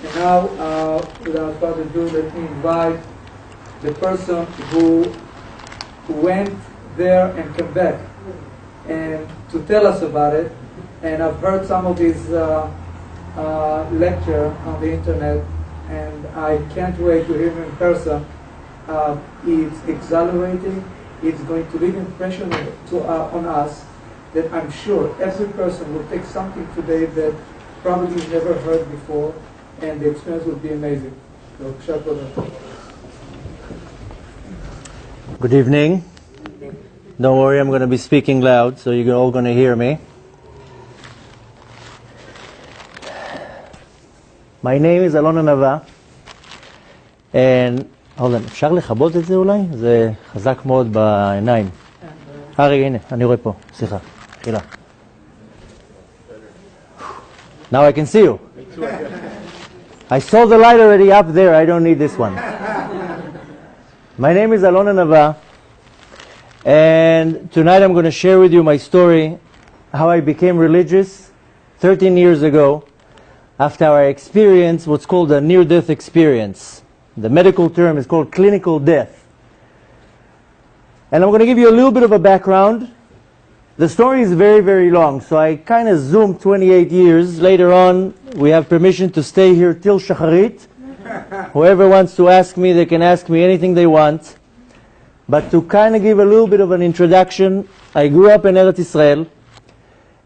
And now, without further ado, let me invite the person who went there and came back and to tell us about it. And I've heard some of his lecture on the internet, and I can't wait to hear him in person. It's exhilarating. It's going to leave an impression on us that I'm sure every person will take something today that probably he's never heard before, and the experience will be amazing. So, good evening. Don't worry, I'm going to be speaking loud, so you're all going to hear me. My name is Alon Anava, and hold on, אפשר לכבות את זה אולי? זה חזק מאוד בעיניים. רגע, הנה, אני רואה פה, סליחה, חילה. Now I can see you. I saw the light already up there, I don't need this one. My name is Alon Anava, and tonight I'm going to share with you my story, how I became religious 13 years ago, after I experienced what's called a near-death experience. The medical term is called clinical death. And I'm going to give you a little bit of a background. The story is very, very long, so I kind of zoomed 28 years. Later on, we have permission to stay here till Shacharit. Whoever wants to ask me, they can ask me anything they want. But to kind of give a little bit of an introduction, I grew up in Eretz Israel,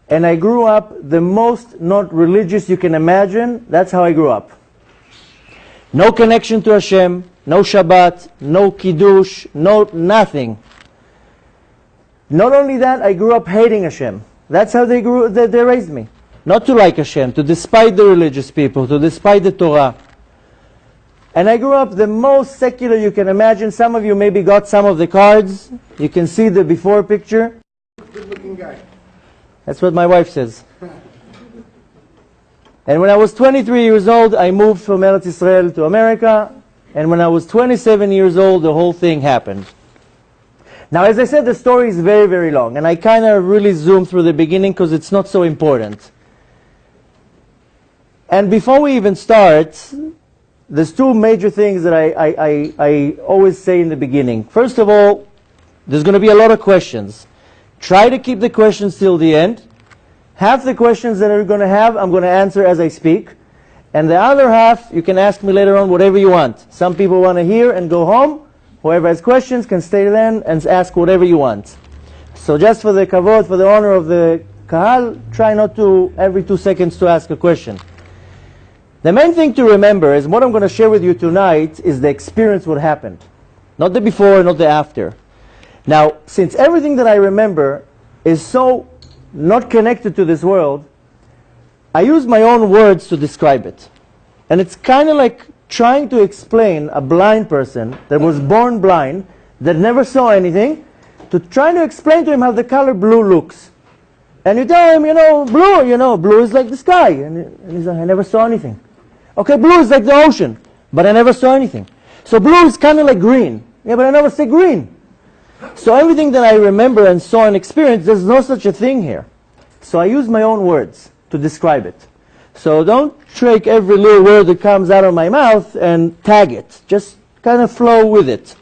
and I grew up the most not religious you can imagine. That's how I grew up. No connection to Hashem, no Shabbat, no Kiddush, no nothing. Not only that, I grew up hating Hashem. That's how they raised me. Not to like Hashem, to despise the religious people, to despise the Torah. And I grew up the most secular you can imagine. Some of you maybe got some of the cards. You can see the before picture. Good looking guy. That's what my wife says. And when I was 23 years old, I moved from Eretz Israel to America. And when I was 27 years old, the whole thing happened. Now, as I said, the story is very, very long. And I kind of really zoomed through the beginning because it's not so important. And before we even start, there's two major things that I always say in the beginning. First of all, there's going to be a lot of questions. Try to keep the questions till the end. Half the questions that I'm going to have, I'm going to answer as I speak. And the other half, you can ask me later on whatever you want. Some people want to hear and go home. Whoever has questions can stay then and ask whatever you want. So just for the kavod, for the honor of the kahal, try not to, every 2 seconds, to ask a question. The main thing to remember is what I'm going to share with you tonight is the experience what happened. Not the before, not the after. Now, since everything that I remember is so not connected to this world, I use my own words to describe it. And it's kind of like trying to explain a blind person that was born blind, that never saw anything, to try to explain to him how the color blue looks. And you tell him, blue is like the sky. And he's like, I never saw anything. Okay, blue is like the ocean, but I never saw anything. So blue is kind of like green. Yeah, but I never see green. So everything that I remember and saw and experienced, there's no such a thing here. So I use my own words to describe it. So don't take every little word that comes out of my mouth and tag it. Just kind of flow with it.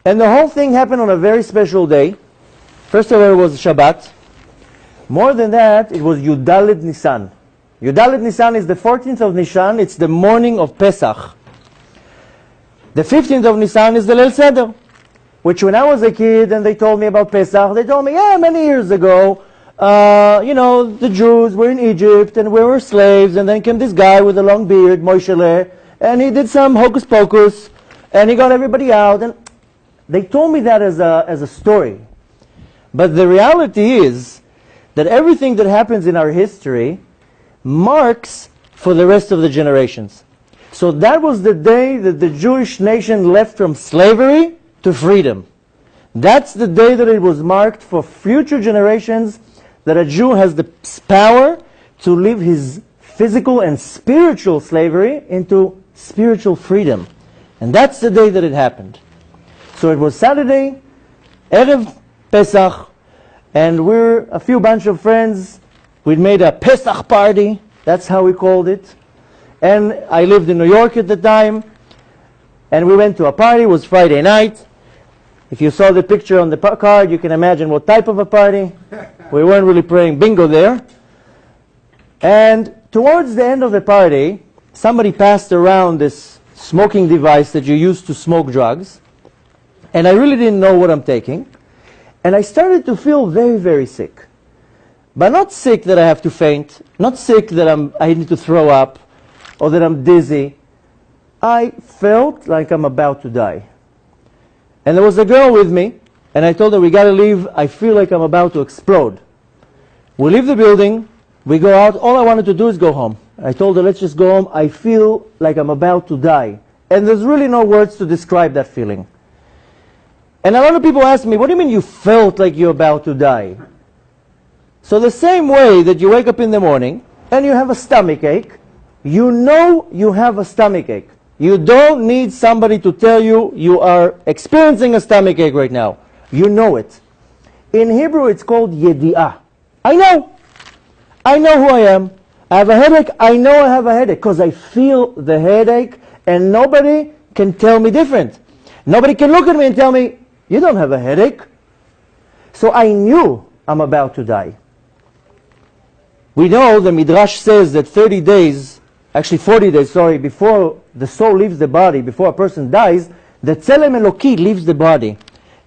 And the whole thing happened on a very special day. First of all, it was Shabbat. More than that, it was Yudalet Nisan. Yudalet Nisan is the 14th of Nisan. It's the morning of Pesach. The 15th of Nisan is the Leil Seder, which when I was a kid and they told me about Pesach, they told me, many years ago, the Jews were in Egypt and we were slaves, and then came this guy with a long beard, Moishele, and he did some hocus pocus, and he got everybody out. And they told me that as a story. But the reality is that everything that happens in our history marks for the rest of the generations. So that was the day that the Jewish nation left from slavery to freedom. That's the day that it was marked for future generations, that a Jew has the power to leave his physical and spiritual slavery into spiritual freedom. And that's the day that it happened. So it was Saturday, Erev Pesach, and we're a few bunch of friends. We'd made a Pesach party, that's how we called it. And I lived in New York at the time, and we went to a party. It was Friday night. If you saw the picture on the card, you can imagine what type of a party. We weren't really playing bingo there. And towards the end of the party, somebody passed around this smoking device that you use to smoke drugs. And I really didn't know what I'm taking. And I started to feel very, very sick. But not sick that I have to faint, not sick that I need to throw up, or that I'm dizzy. I felt like I'm about to die. And there was a girl with me, and I told her, we got to leave. I feel like I'm about to explode. We leave the building. We go out. All I wanted to do is go home. I told her, let's just go home. I feel like I'm about to die. And there's really no words to describe that feeling. And a lot of people ask me, what do you mean you felt like you're about to die? So the same way that you wake up in the morning and you have a stomach ache, you know you have a stomach ache. You don't need somebody to tell you you are experiencing a stomach ache right now. You know it. In Hebrew it's called yedi'ah. I know. I know who I am. I have a headache. I know I have a headache because I feel the headache and nobody can tell me different. Nobody can look at me and tell me, you don't have a headache. So I knew I'm about to die. We know the Midrash says that 30 days, actually 40 days, before the soul leaves the body, before a person dies, the Tzelem Eloki leaves the body.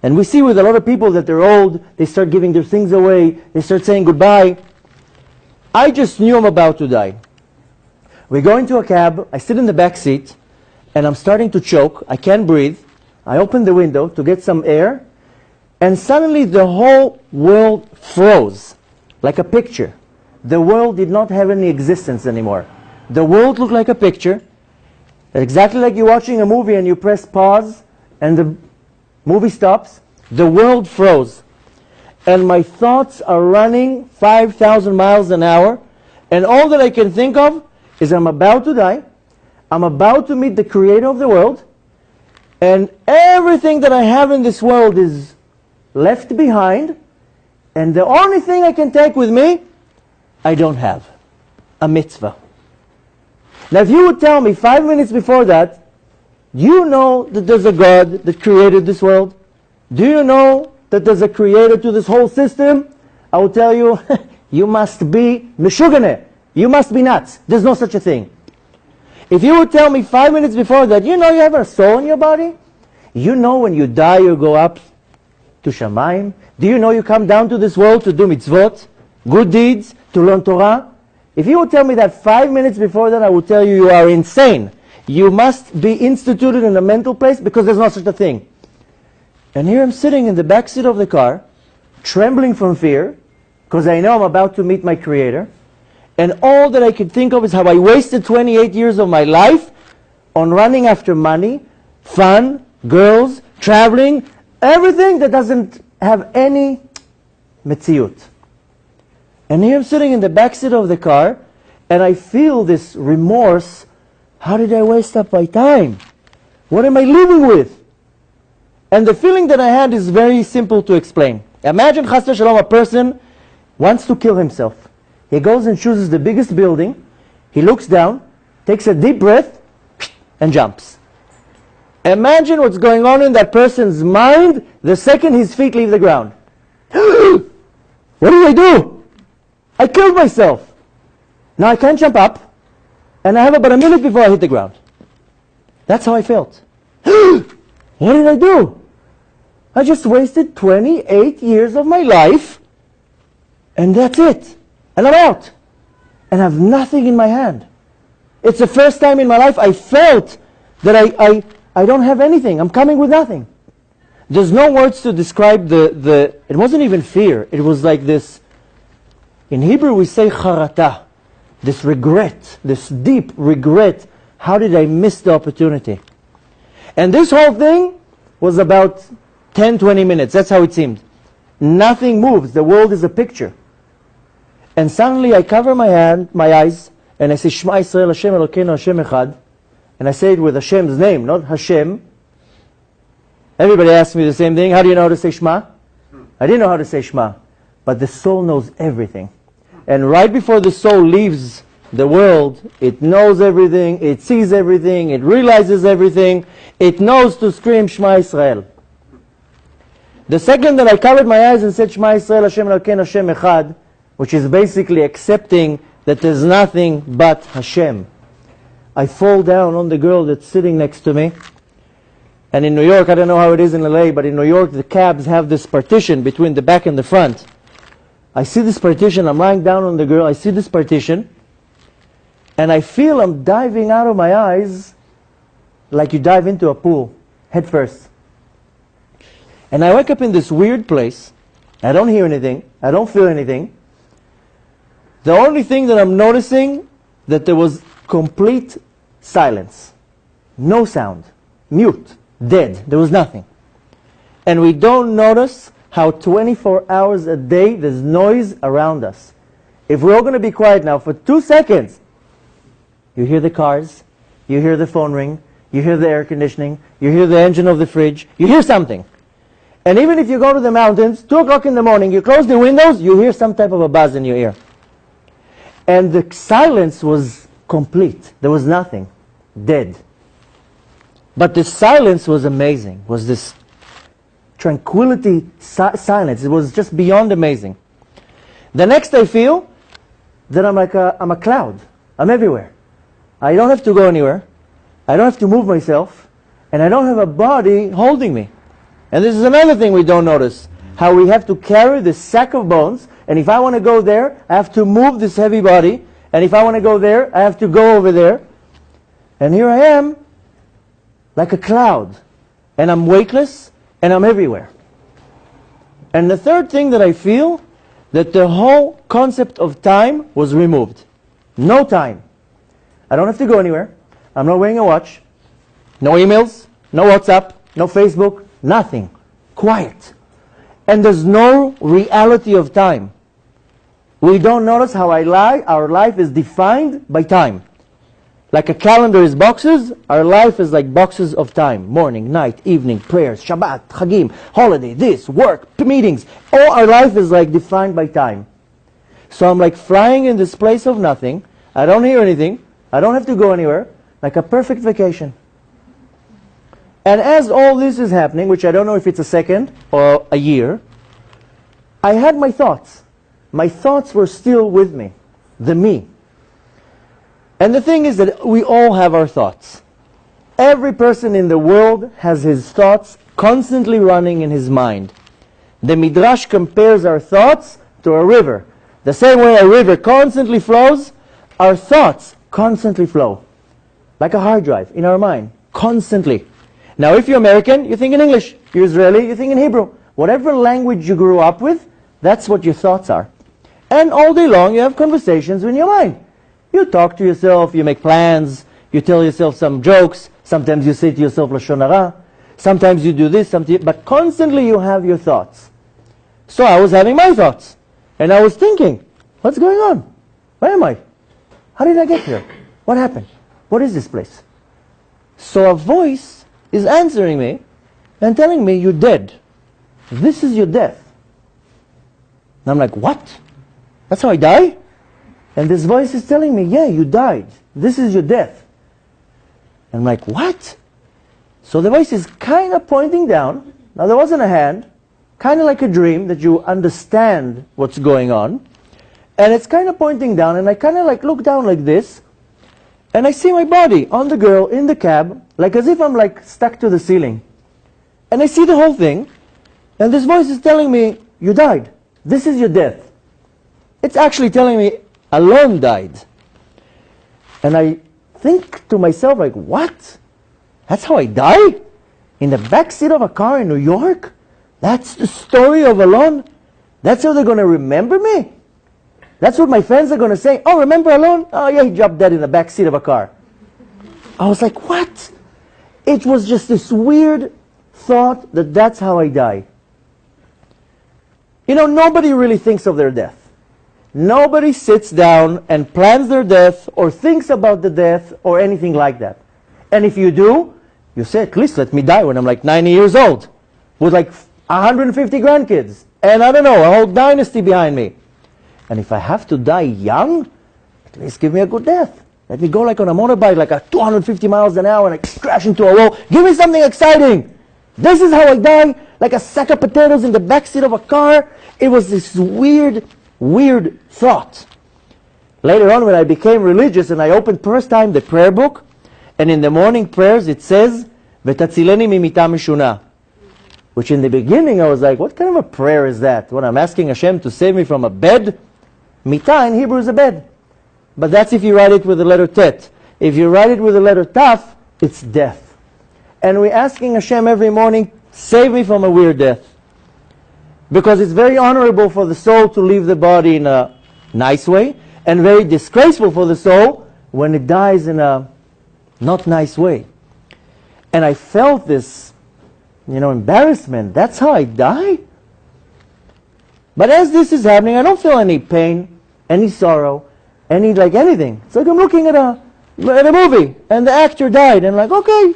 And we see with a lot of people that they're old, they start giving their things away, they start saying goodbye. I just knew I'm about to die. We go into a cab, I sit in the back seat, and I'm starting to choke, I can't breathe. I open the window to get some air, and suddenly the whole world froze, like a picture. The world did not have any existence anymore. The world looked like a picture, exactly like you're watching a movie and you press pause, and the movie stops. The world froze. And my thoughts are running 5,000 miles an hour, and all that I can think of is I'm about to die, I'm about to meet the creator of the world, and everything that I have in this world is left behind, and the only thing I can take with me, I don't have. A mitzvah. Now if you would tell me 5 minutes before that, do you know that there's a God that created this world? Do you know that there's a creator to this whole system? I will tell you, you must be meshugane. You must be nuts. There's no such a thing. If you would tell me 5 minutes before that, you know you have a soul in your body? You know when you die you go up to Shamayim? Do you know you come down to this world to do mitzvot, good deeds, to learn Torah? If you would tell me that 5 minutes before that, I would tell you you are insane. You must be instituted in a mental place because there's no such a thing. And here I'm sitting in the back seat of the car, trembling from fear, because I know I'm about to meet my Creator. And all that I could think of is how I wasted 28 years of my life on running after money, fun, girls, traveling, everything that doesn't have any metziut. And here I'm sitting in the back seat of the car, and I feel this remorse. How did I waste up my time? What am I living with? And the feeling that I had is very simple to explain. Imagine, chas v'shalom, a person wants to kill himself. He goes and chooses the biggest building. He looks down, takes a deep breath, and jumps. Imagine what's going on in that person's mind the second his feet leave the ground. What did I do? I killed myself. Now I can't jump up, and I have about a minute before I hit the ground. That's how I felt. What did I do? I just wasted 28 years of my life, and that's it. And I'm out. And I have nothing in my hand. It's the first time in my life I felt that I don't have anything. I'm coming with nothing. There's no words to describe it wasn't even fear. It was like this. In Hebrew we say charata, this regret, this deep regret. How did I miss the opportunity? And this whole thing was about 10, 20 minutes. That's how it seemed. Nothing moves. The world is a picture. And suddenly I cover my eyes, and I say, Shema Yisrael, Hashem Elokeinu, Hashem Echad. And I say it with Hashem's name, not Hashem. Everybody asks me the same thing. How do you know how to say Shema? I didn't know how to say Shema. But the soul knows everything. And right before the soul leaves the world, it knows everything, it sees everything, it realizes everything, it knows to scream Shema Yisrael. The second that I covered my eyes and said Shema Yisrael Hashem Elokeinu Hashem Echad, which is basically accepting that there's nothing but Hashem, I fall down on the girl that's sitting next to me. And in New York, I don't know how it is in LA, but in New York the cabs have this partition between the back and the front. I see this partition, I'm lying down on the girl, I see this partition, and I feel I'm diving out of my eyes like you dive into a pool, head first. And I wake up in this weird place, I don't hear anything, I don't feel anything. The only thing that I'm noticing, that there was complete silence. No sound. Mute. Dead. There was nothing. And we don't notice how 24 hours a day there's noise around us. If we're all going to be quiet now for 2 seconds, you hear the cars, you hear the phone ring, you hear the air conditioning, you hear the engine of the fridge, you hear something. And even if you go to the mountains, 2 o'clock in the morning, you close the windows, you hear some type of a buzz in your ear. And the silence was complete. There was nothing. Dead. But the silence was amazing. Was this tranquility silence. It was just beyond amazing. The next I feel that I'm a cloud. I'm everywhere. I don't have to go anywhere. I don't have to move myself. And I don't have a body holding me. And this is another thing we don't notice. How we have to carry this sack of bones. And if I want to go there, I have to move this heavy body. And if I want to go there, I have to go over there. And here I am, like a cloud. And I'm weightless, and I'm everywhere. And the third thing that I feel, that the whole concept of time was removed. No time. I don't have to go anywhere. I'm not wearing a watch. No emails, no WhatsApp, no Facebook, nothing. Quiet. And there's no reality of time. We don't notice how our life is defined by time. Like a calendar is boxes, our life is like boxes of time. Morning, night, evening, prayers, Shabbat, Chagim, holiday, this, work, meetings. All our life is like defined by time. So I'm like flying in this place of nothing. I don't hear anything. I don't have to go anywhere. Like a perfect vacation. And as all this is happening, which I don't know if it's a second or a year, I had my thoughts. My thoughts were still with me. The me. And the thing is that we all have our thoughts. Every person in the world has his thoughts constantly running in his mind. The Midrash compares our thoughts to a river. The same way a river constantly flows, our thoughts constantly flow. Like a hard drive in our mind. Constantly. Now if you're American, you think in English. You're Israeli, you think in Hebrew. Whatever language you grew up with, that's what your thoughts are. And all day long you have conversations in your mind. You talk to yourself, you make plans, you tell yourself some jokes, sometimes you say to yourself Lashon Hara, sometimes you do this, but constantly you have your thoughts. So I was having my thoughts, and I was thinking, what's going on? Where am I? How did I get here? What happened? What is this place? So a voice is answering me and telling me, you're dead. This is your death. And I'm like, what? That's how I die? And this voice is telling me, yeah, you died. This is your death. And I'm like, what? So the voice is kind of pointing down. Now there wasn't a hand. Kind of like a dream that you understand what's going on. And it's kind of pointing down. And I kind of like look down like this. And I see my body on the girl in the cab. Like as if I'm like stuck to the ceiling. And I see the whole thing. And this voice is telling me, you died. This is your death. It's actually telling me, Alon died. And I think to myself, like, what? That's how I die? In the back seat of a car in New York? That's the story of Alon? That's how they're going to remember me? That's what my friends are going to say. Oh, remember Alon? Oh, yeah, he dropped dead in the back seat of a car. I was like, what? It was just this weird thought that that's how I die. You know, nobody really thinks of their death. Nobody sits down and plans their death or thinks about the death or anything like that. And if you do, you say, at least let me die when I'm like 90 years old with like 150 grandkids and I don't know, a whole dynasty behind me. And if I have to die young, At least give me a good death. Let me go like on a motorbike, like at 250 miles an hour, and I crash into a wall. Give me something exciting. This is how I die, like a sack of potatoes in the backseat of a car. It was this weird, weird thought. Later on, when I became religious and I opened first time the prayer book, and in the morning prayers it says, "V'tatzileni mimita mishuna," which in the beginning I was like, what kind of a prayer is that? When I'm asking Hashem to save me from a bed? Mita in Hebrew is a bed. But that's if you write it with the letter Tet. If you write it with the letter Taf, it's death. And we're asking Hashem every morning, save me from a weird death. Because it's very honorable for the soul to leave the body in a nice way, and very disgraceful for the soul when it dies in a not nice way. And I felt this, embarrassment. That's how I die? But as this is happening, I don't feel any pain, any sorrow, anything. It's like I'm looking at a movie, and the actor died, and okay.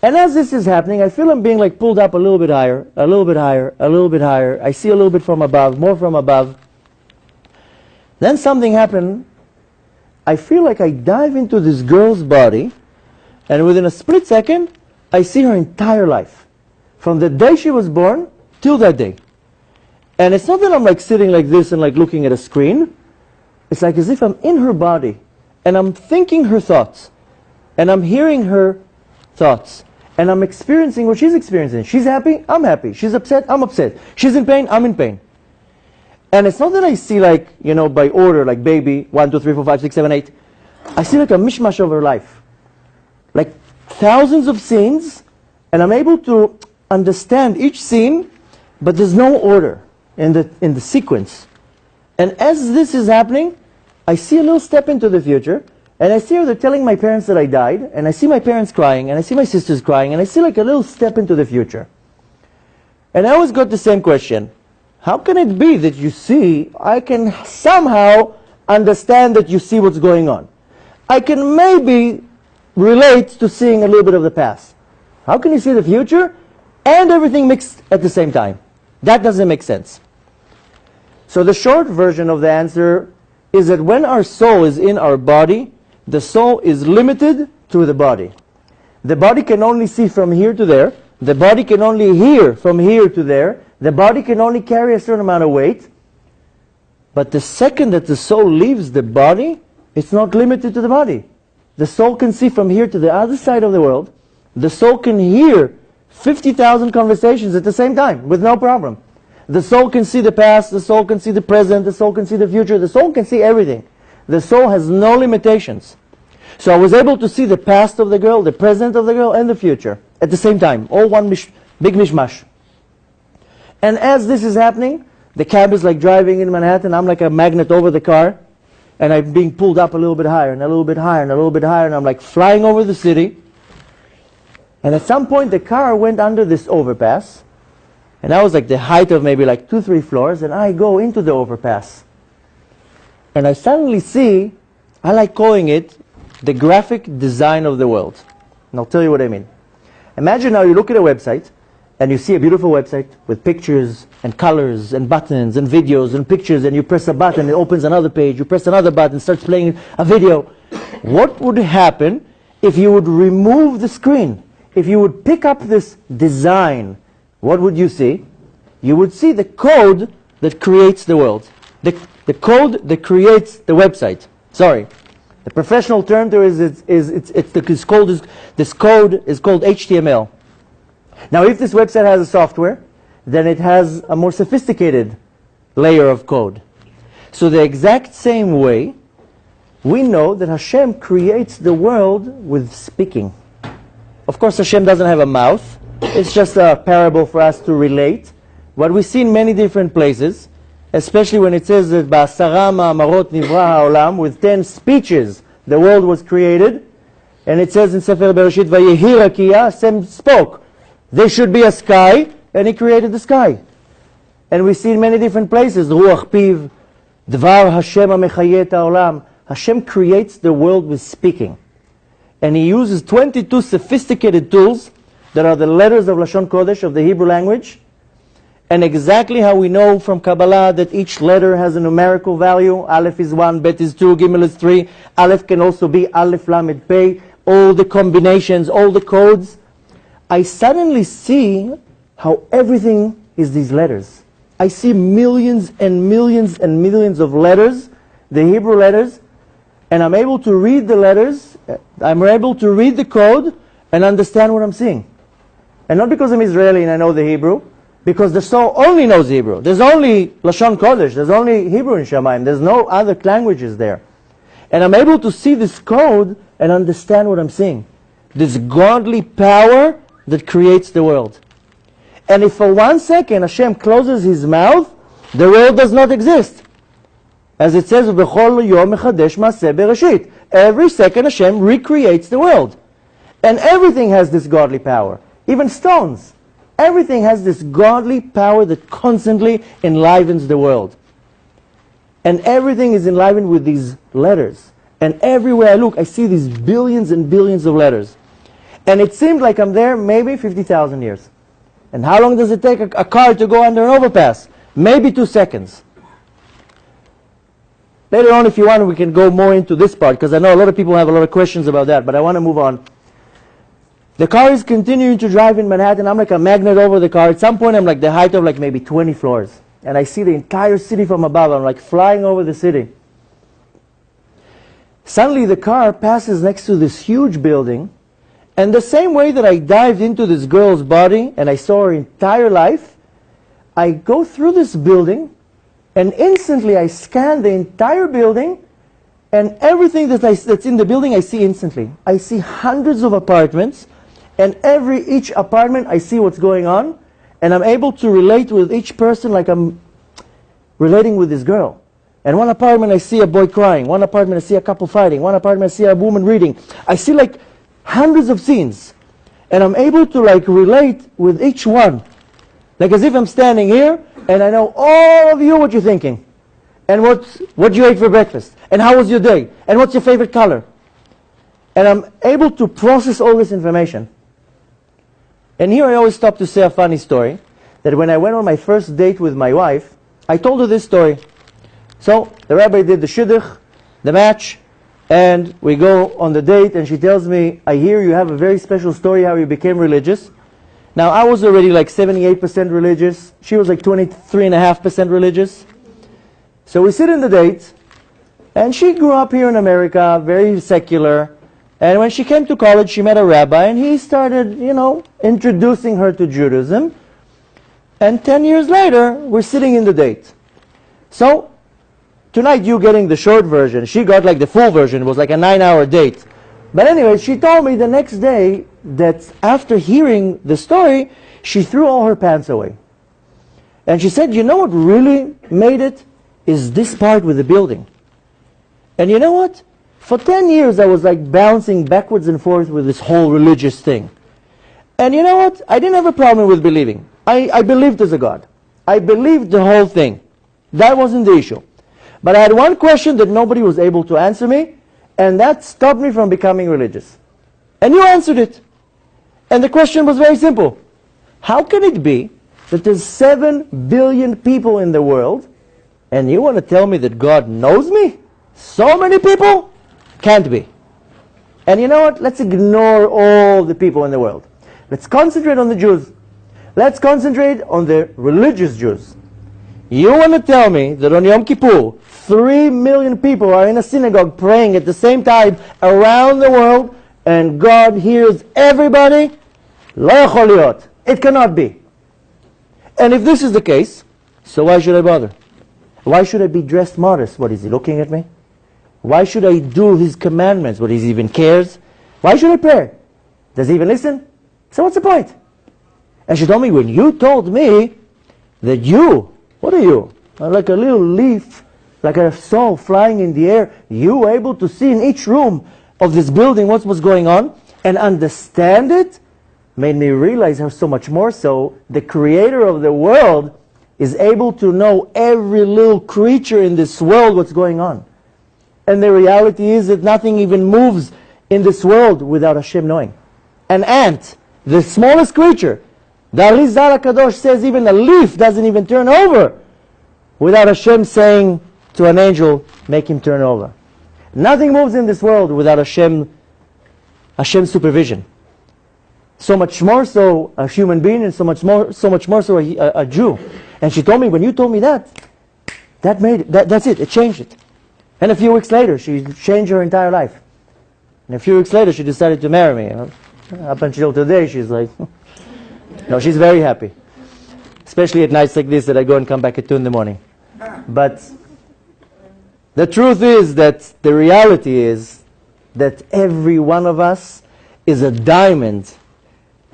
And as this is happening, I feel I'm being pulled up a little bit higher, a little bit higher, a little bit higher. I see a little bit from above, more from above. Then something happened. I feel like I dive into this girl's body, and within a split second, I see her entire life. From the day she was born, till that day. And it's not that I'm sitting like this and looking at a screen. It's as if I'm in her body, and I'm thinking her thoughts, and I'm hearing her thoughts, and I'm experiencing what she's experiencing. She's happy, I'm happy. She's upset, I'm upset. She's in pain, I'm in pain. And it's not that I see by order, like baby, 1, 2, 3, 4, 5, 6, 7, 8. I see a mishmash of her life. Thousands of scenes, and I'm able to understand each scene, but there's no order in the sequence. And as this is happening, I see a little step into the future, and I see her telling my parents that I died, and I see my parents crying, and I see my sisters crying, and I see a little step into the future. And I always got the same question. How can it be that you see, I can somehow understand that you see what's going on? I can maybe relate to seeing a little bit of the past. How can you see the future and everything mixed at the same time? That doesn't make sense. So the short version of the answer is that when our soul is in our body, the soul is limited to the body. The body can only see from here to there. The body can only hear from here to there. The body can only carry a certain amount of weight. But the second that the soul leaves the body, it's not limited to the body. The soul can see from here to the other side of the world. The soul can hear 50,000 conversations at the same time with no problem. The soul can see the past, the soul can see the present, the soul can see the future, the soul can see everything. The soul has no limitations. So I was able to see the past of the girl, the present of the girl, and the future at the same time. All one big mishmash. And as this is happening, the cab is driving in Manhattan. I'm like a magnet over the car. And I'm being pulled up a little bit higher, and a little bit higher, and a little bit higher. And I'm flying over the city. And at some point, the car went under this overpass. And that was the height of maybe 2, 3 floors. And I go into the overpass. And I suddenly see, I like calling it, the graphic design of the world. And I'll tell you what I mean. Imagine now you look at a website, and you see a beautiful website with pictures and colors and buttons and videos and pictures, and you press a button, it opens another page, you press another button, starts playing a video. What would happen if you would remove the screen? If you would pick up this design, what would you see? You would see the code that creates the world. The code that creates the website. Sorry. The professional term there this code is called HTML. Now, if this website has a software, then it has a more sophisticated layer of code. So the exact same way, we know that Hashem creates the world with speaking. Of course, Hashem doesn't have a mouth. It's just a parable for us to relate. What we see in many different places, especially when it says that Ba'asara ma'amarot nivra ha'olam, with 10 speeches, the world was created. And it says in Sefer Bereshit, Vayehi Rakiya, Hashem spoke. There should be a sky, and He created the sky. And we see in many different places, Ruach Piv, Dvar Hashem HaMechayet HaOlam. Hashem creates the world with speaking. And He uses 22 sophisticated tools that are the letters of Lashon Kodesh, of the Hebrew language. And exactly how we know from Kabbalah that each letter has a numerical value. Aleph is 1, Bet is 2, Gimel is 3. Aleph can also be Aleph, Lamed, Pei. All the combinations, all the codes. I suddenly see how everything is these letters. I see millions and millions and millions of letters, the Hebrew letters, and I'm able to read the letters, I'm able to read the code and understand what I'm seeing. And not because I'm Israeli and I know the Hebrew, because the soul only knows Hebrew. There's only Lashon Kodesh, there's only Hebrew in Shamayim, there's no other languages there. And I'm able to see this code and understand what I'm seeing. This godly power that creates the world. And if for 1 second Hashem closes His mouth, the world does not exist. As it says, "B'chol yom mechadesh maaseh bereshit." Every second Hashem recreates the world. And everything has this godly power. Even stones. Everything has this godly power that constantly enlivens the world. And everything is enlivened with these letters. And everywhere I look, I see these billions and billions of letters. And it seemed like I'm there maybe 50,000 years. And how long does it take a car to go under an overpass? Maybe 2 seconds. Later on, if you want, we can go more into this part, because I know a lot of people have a lot of questions about that, but I want to move on. The car is continuing to drive in Manhattan. I'm like a magnet over the car. At some point, I'm like the height of like maybe 20 floors. And I see the entire city from above. I'm like flying over the city. Suddenly, the car passes next to this huge building. And the same way that I dived into this girl's body and I saw her entire life, I go through this building and instantly I scan the entire building, and everything that's in the building I see instantly. I see hundreds of apartments, and each apartment I see what's going on, and I'm able to relate with each person like I'm relating with this girl. And one apartment I see a boy crying, one apartment I see a couple fighting, one apartment I see a woman reading. I see like hundreds of scenes, and I'm able to like relate with each one, like as if I'm standing here and I know all of you what you're thinking, and what you ate for breakfast, and how was your day, and what's your favorite color. And I'm able to process all this information. And here I always stop to say a funny story, that when I went on my first date with my wife, I told her this story. So the rabbi did the shidduch, the match, and we go on the date, and she tells me, "I hear you have a very special story how you became religious." Now I was already like 78% religious. She was like 23.5% religious. So we sit in the date, and she grew up here in America, very secular. And when she came to college, she met a rabbi, and he started, introducing her to Judaism. And 10 years later, we're sitting in the date. So tonight you getting the short version. She got like the full version. It was like a 9-hour date. But anyway, she told me the next day that after hearing the story, she threw all her pants away. And she said, "You know what really made it? Is this part with the building." And you know what? For 10 years I was like bouncing backwards and forth with this whole religious thing. And you know what? I didn't have a problem with believing. I believed there's a God. I believed the whole thing. That wasn't the issue. But I had one question that nobody was able to answer me, and that stopped me from becoming religious. And you answered it. And the question was very simple. How can it be that there's 7 billion people in the world, and you want to tell me that God knows me? So many people? Can't be. And you know what? Let's ignore all the people in the world. Let's concentrate on the Jews. Let's concentrate on the religious Jews. You want to tell me that on Yom Kippur, 3 million people are in a synagogue praying at the same time around the world, and God hears everybody? Lo yachol liot. It cannot be. And if this is the case, so why should I bother? Why should I be dressed modest? What, is he looking at me? Why should I do his commandments? What, he even cares? Why should I pray? Does he even listen? So what's the point? And she told me, when you told me that you, what are you? Like a little leaf, like a soul flying in the air, you were able to see in each room of this building what was going on and understand it, made me realize how so much more so the creator of the world is able to know every little creature in this world what's going on. And the reality is that nothing even moves in this world without Hashem knowing. An ant, the smallest creature, The Arizal HaKadosh says even a leaf doesn't even turn over without Hashem saying to an angel, make him turn over. Nothing moves in this world without Hashem's supervision. So much more so a human being, and so much more so a Jew. And she told me, when you told me that's it, it changed it. And a few weeks later, she changed her entire life. And a few weeks later, she decided to marry me. Up until today, she's like, no, she's very happy. Especially at nights like this that I go and come back at 2 in the morning. But the truth is that the reality is that every one of us is a diamond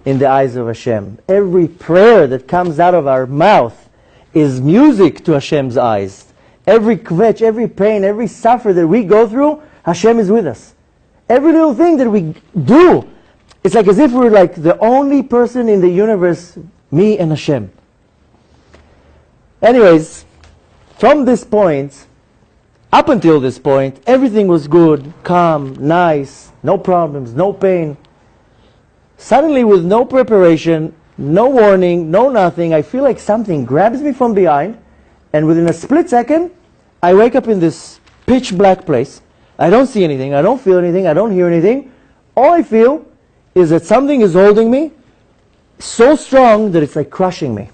in the eyes of Hashem. Every prayer that comes out of our mouth is music to Hashem's eyes. Every kvetch, every pain, every suffer that we go through, Hashem is with us. Every little thing that we do, it's like as if we're like the only person in the universe, me and Hashem. Anyways, from this point, up until this point, everything was good, calm, nice, no problems, no pain. Suddenly, with no preparation, no warning, no nothing, I feel like something grabs me from behind, and within a split second, I wake up in this pitch black place. I don't see anything, I don't feel anything, I don't hear anything. All I feel is that something is holding me so strong that it's like crushing me.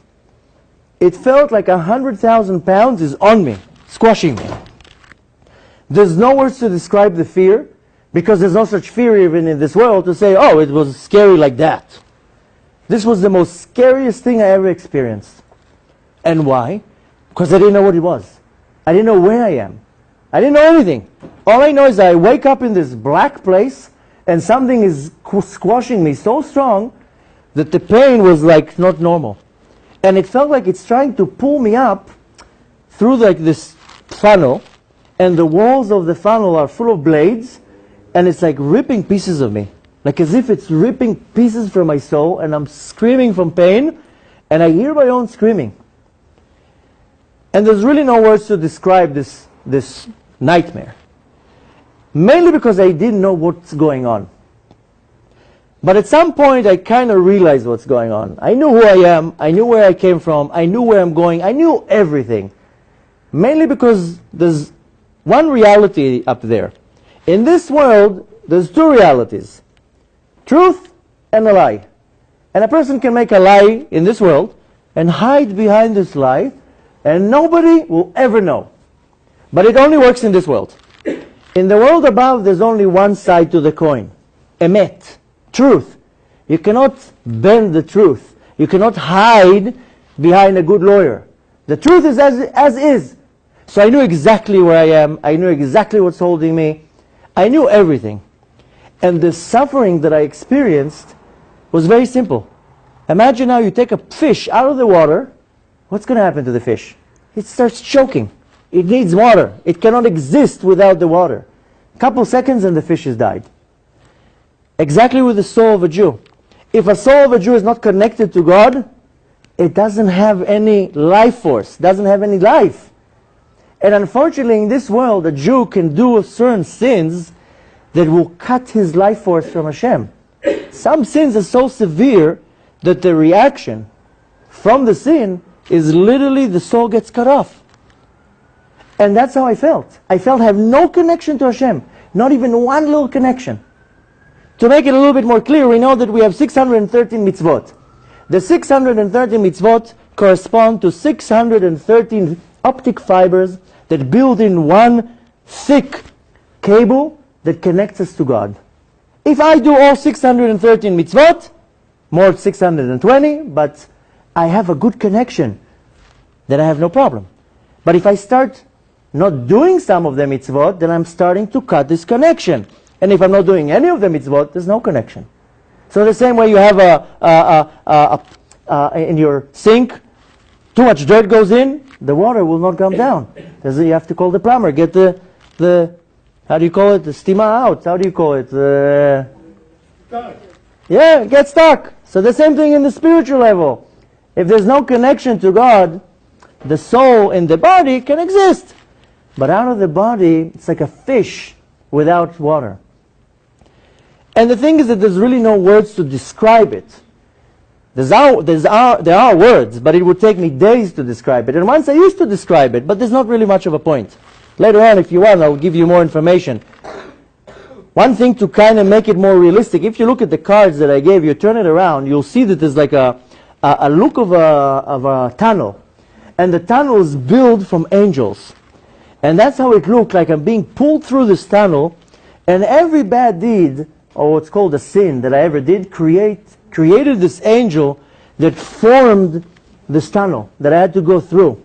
It felt like 100,000 pounds is on me, squashing me. There's no words to describe the fear, because there's no such fear even in this world to say, oh, it was scary like that. This was the most scariest thing I ever experienced. And why? Because I didn't know what it was. I didn't know where I am. I didn't know anything. All I know is I wake up in this black place and something is squashing me so strong that the pain was like not normal. And it felt like it's trying to pull me up through like this funnel, and the walls of the funnel are full of blades, and it's like ripping pieces of me. Like as if it's ripping pieces from my soul, and I'm screaming from pain, and I hear my own screaming. And there's really no words to describe this nightmare. Mainly because I didn't know what's going on. But at some point I kind of realized what's going on. I knew who I am, I knew where I came from, I knew where I'm going, I knew everything. Mainly because there's one reality up there. In this world, there's two realities. Truth and a lie. And a person can make a lie in this world and hide behind this lie, and nobody will ever know. But it only works in this world. In the world above, there's only one side to the coin. Emet. Truth. You cannot bend the truth. You cannot hide behind a good lawyer. The truth is as is. So I knew exactly where I am. I knew exactly what's holding me. I knew everything. And the suffering that I experienced was very simple. Imagine now you take a fish out of the water. What's going to happen to the fish? It starts choking. It needs water. It cannot exist without the water. A couple seconds and the fish has died. Exactly with the soul of a Jew. If a soul of a Jew is not connected to God, it doesn't have any life force, doesn't have any life. And unfortunately in this world, a Jew can do certain sins that will cut his life force from Hashem. Some sins are so severe that the reaction from the sin is literally the soul gets cut off. And that's how I felt. I felt I have no connection to Hashem. Not even one little connection. To make it a little bit more clear, we know that we have 613 mitzvot. The 613 mitzvot correspond to 613 optic fibers that build in one thick cable that connects us to God. If I do all 613 mitzvot, more 620, but I have a good connection, then I have no problem. But if I start not doing some of the mitzvot, then I'm starting to cut this connection. And if I'm not doing any of the mitzvot, there's no connection. So the same way you have in your sink, too much dirt goes in, the water will not come down. You have to call the plumber, get the how do you call it? The steamer out. How do you call it? Stuck. Yeah, get stuck. So the same thing in the spiritual level. If there's no connection to God, the soul in the body can exist. But out of the body, it's like a fish without water. And the thing is that there's really no words to describe it. There are words, but it would take me days to describe it. And once I used to describe it, but there's not really much of a point. Later on, if you want, I'll give you more information. One thing to kind of make it more realistic, if you look at the cards that I gave you, turn it around, you'll see that there's like a look of a tunnel. And the tunnel is built from angels. And that's how it looked, like I'm being pulled through this tunnel. And every bad deed, or what's called a sin that I ever did, created this angel that formed this tunnel that I had to go through.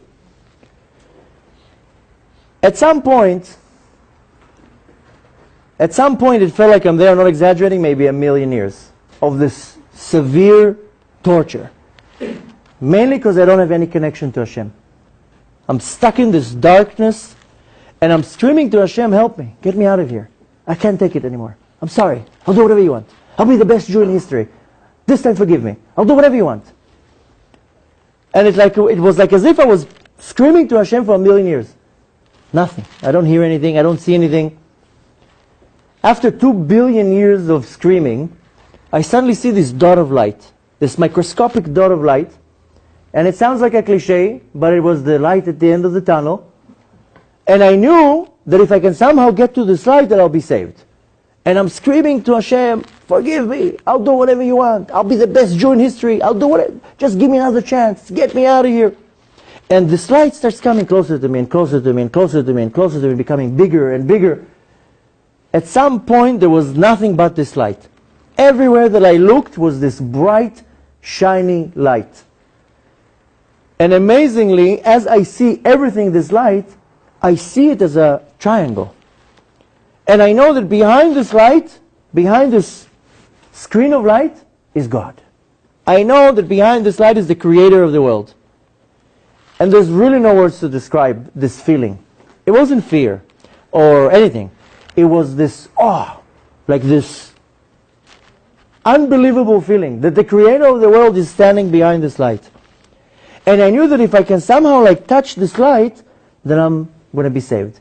At some point it felt like I'm there, I'm not exaggerating, maybe 1,000,000 years of this severe torture. Mainly because I don't have any connection to Hashem. I'm stuck in this darkness and I'm screaming to Hashem, help me, get me out of here. I can't take it anymore. I'm sorry, I'll do whatever you want. I'll be the best Jew in history. This time forgive me. I'll do whatever you want. And it was like as if I was screaming to Hashem for 1,000,000 years. Nothing. I don't hear anything. I don't see anything. After 2 billion years of screaming, I suddenly see this dot of light. This microscopic dot of light. And it sounds like a cliche, but it was the light at the end of the tunnel. And I knew that if I can somehow get to this light, that I'll be saved. And I'm screaming to Hashem, forgive me, I'll do whatever you want. I'll be the best Jew in history. I'll do whatever. Just give me another chance. Get me out of here. And this light starts coming closer to me and closer to me and closer to me and closer to me, becoming bigger and bigger. At some point, there was nothing but this light. Everywhere that I looked was this bright, shining light. And amazingly, as I see everything this light, I see it as a triangle. And I know that behind this light, behind this screen of light, is God. I know that behind this light is the creator of the world. And there's really no words to describe this feeling. It wasn't fear or anything. It was this awe, like this unbelievable feeling that the creator of the world is standing behind this light. And I knew that if I can somehow like touch this light, then I'm going to be saved.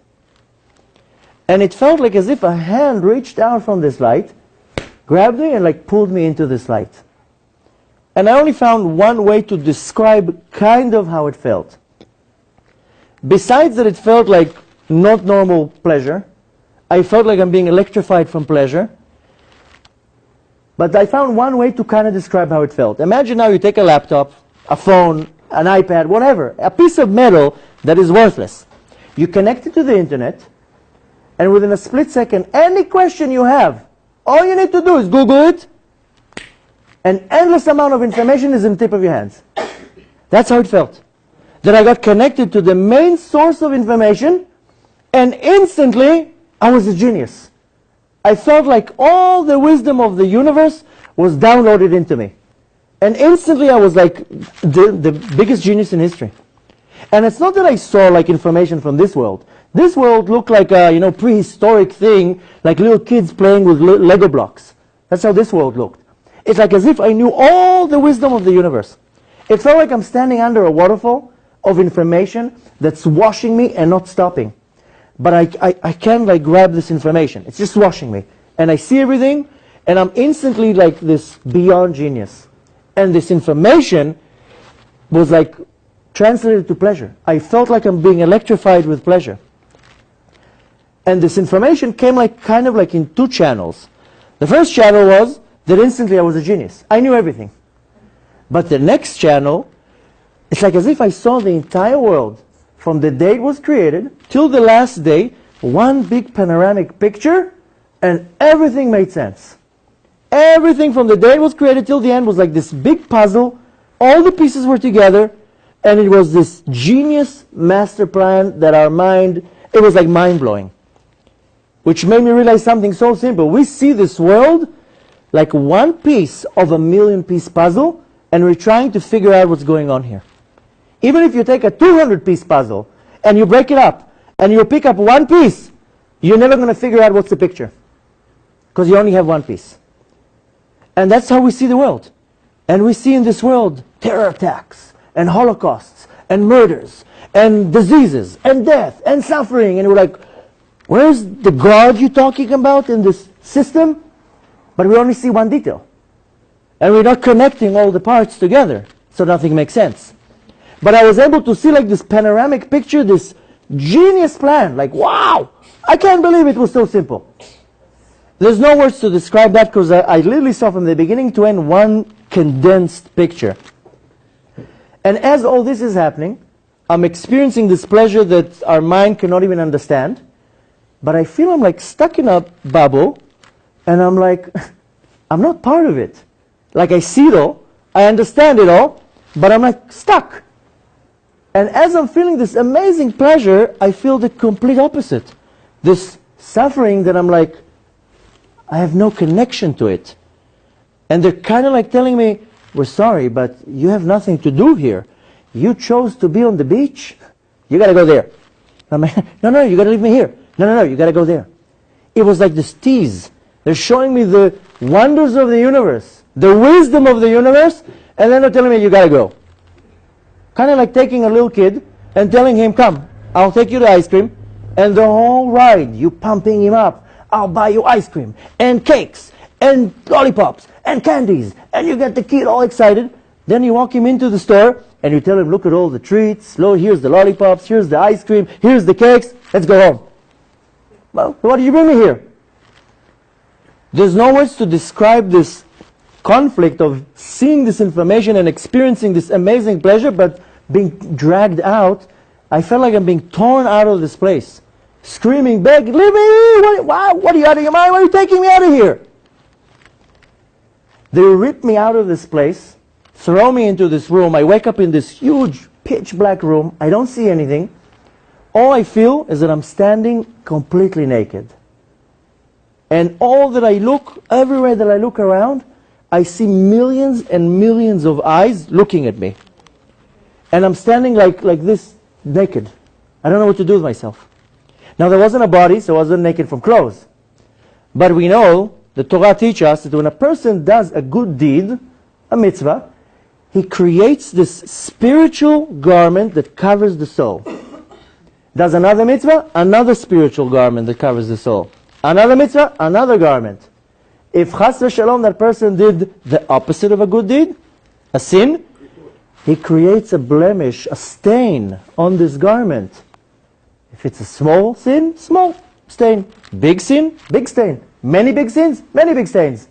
And it felt like as if a hand reached out from this light, grabbed me and like pulled me into this light. And I only found one way to describe kind of how it felt. Besides that it felt like not normal pleasure, I felt like I'm being electrified from pleasure. But I found one way to kind of describe how it felt. Imagine now you take a laptop, a phone, an iPad, whatever, a piece of metal that is worthless. You connect it to the internet, and within a split second, any question you have, all you need to do is Google it. An endless amount of information is in the tip of your hands. That's how it felt. That I got connected to the main source of information, and instantly, I was a genius. I felt like all the wisdom of the universe was downloaded into me. And instantly, I was like the biggest genius in history. And it's not that I saw like information from this world. This world looked like a prehistoric thing, like little kids playing with Lego blocks. That's how this world looked. It's like as if I knew all the wisdom of the universe. It felt like I'm standing under a waterfall of information that's washing me and not stopping. But I can't like grab this information. It's just washing me. And I see everything, and I'm instantly like this beyond genius. And this information was like translated to pleasure. I felt like I'm being electrified with pleasure. And this information came like kind of like in two channels. The first channel was that instantly I was a genius. I knew everything. But the next channel, it's like as if I saw the entire world from the day it was created till the last day, one big panoramic picture, and everything made sense. Everything from the day it was created till the end was like this big puzzle. All the pieces were together, and it was this genius master plan that our mind, it was like mind-blowing. Which made me realize something so simple. We see this world like one piece of a million-piece puzzle, and we're trying to figure out what's going on here. Even if you take a 200-piece puzzle, and you break it up, and you pick up one piece, you're never going to figure out what's the picture. Because you only have one piece. And that's how we see the world. And we see in this world terror attacks, and holocausts, and murders, and diseases, and death, and suffering. And we're like, where's the God you're talking about in this system? But we only see one detail. And we're not connecting all the parts together, so nothing makes sense. But I was able to see like this panoramic picture, this genius plan, like wow, I can't believe it was so simple. There's no words to describe that because I literally saw from the beginning to end one condensed picture. And as all this is happening, I'm experiencing this pleasure that our mind cannot even understand. But I feel I'm like stuck in a bubble, and I'm like, I'm not part of it. Like I see it all, I understand it all, but I'm like stuck. And as I'm feeling this amazing pleasure, I feel the complete opposite. This suffering that I'm like, I have no connection to it. And they're kind of like telling me, we're sorry, but you have nothing to do here. You chose to be on the beach. You got to go there. I'm like, no, you got to leave me here. No, you got to go there. It was like this tease. They're showing me the wonders of the universe, the wisdom of the universe, and then they're telling me you got to go. Kind of like taking a little kid and telling him, come, I'll take you to ice cream, and the whole ride, you pumping him up. I'll buy you ice cream, and cakes, and lollipops, and candies, and you get the kid all excited. Then you walk him into the store, and you tell him, look at all the treats, here's the lollipops, here's the ice cream, here's the cakes, let's go home. Well, why did you bring me here? There's no words to describe this conflict of seeing this information and experiencing this amazing pleasure, but being dragged out. I felt like I'm being torn out of this place. Screaming, begging, leave me! What are you out of your mind? Why are you taking me out of here? They rip me out of this place, throw me into this room. I wake up in this huge pitch black room. I don't see anything. All I feel is that I'm standing completely naked. And all that I look, everywhere that I look around, I see millions and millions of eyes looking at me. And I'm standing like this, naked. I don't know what to do with myself. Now there wasn't a body, so I wasn't naked from clothes. But we know, the Torah teaches us that when a person does a good deed, a mitzvah, he creates this spiritual garment that covers the soul. Does another mitzvah, another spiritual garment that covers the soul. Another mitzvah, another garment. If chas v'shalom that person did the opposite of a good deed, a sin, he creates a blemish, a stain on this garment. If it's a small sin, small stain. Big sin, big stain. Many big sins, many big stains.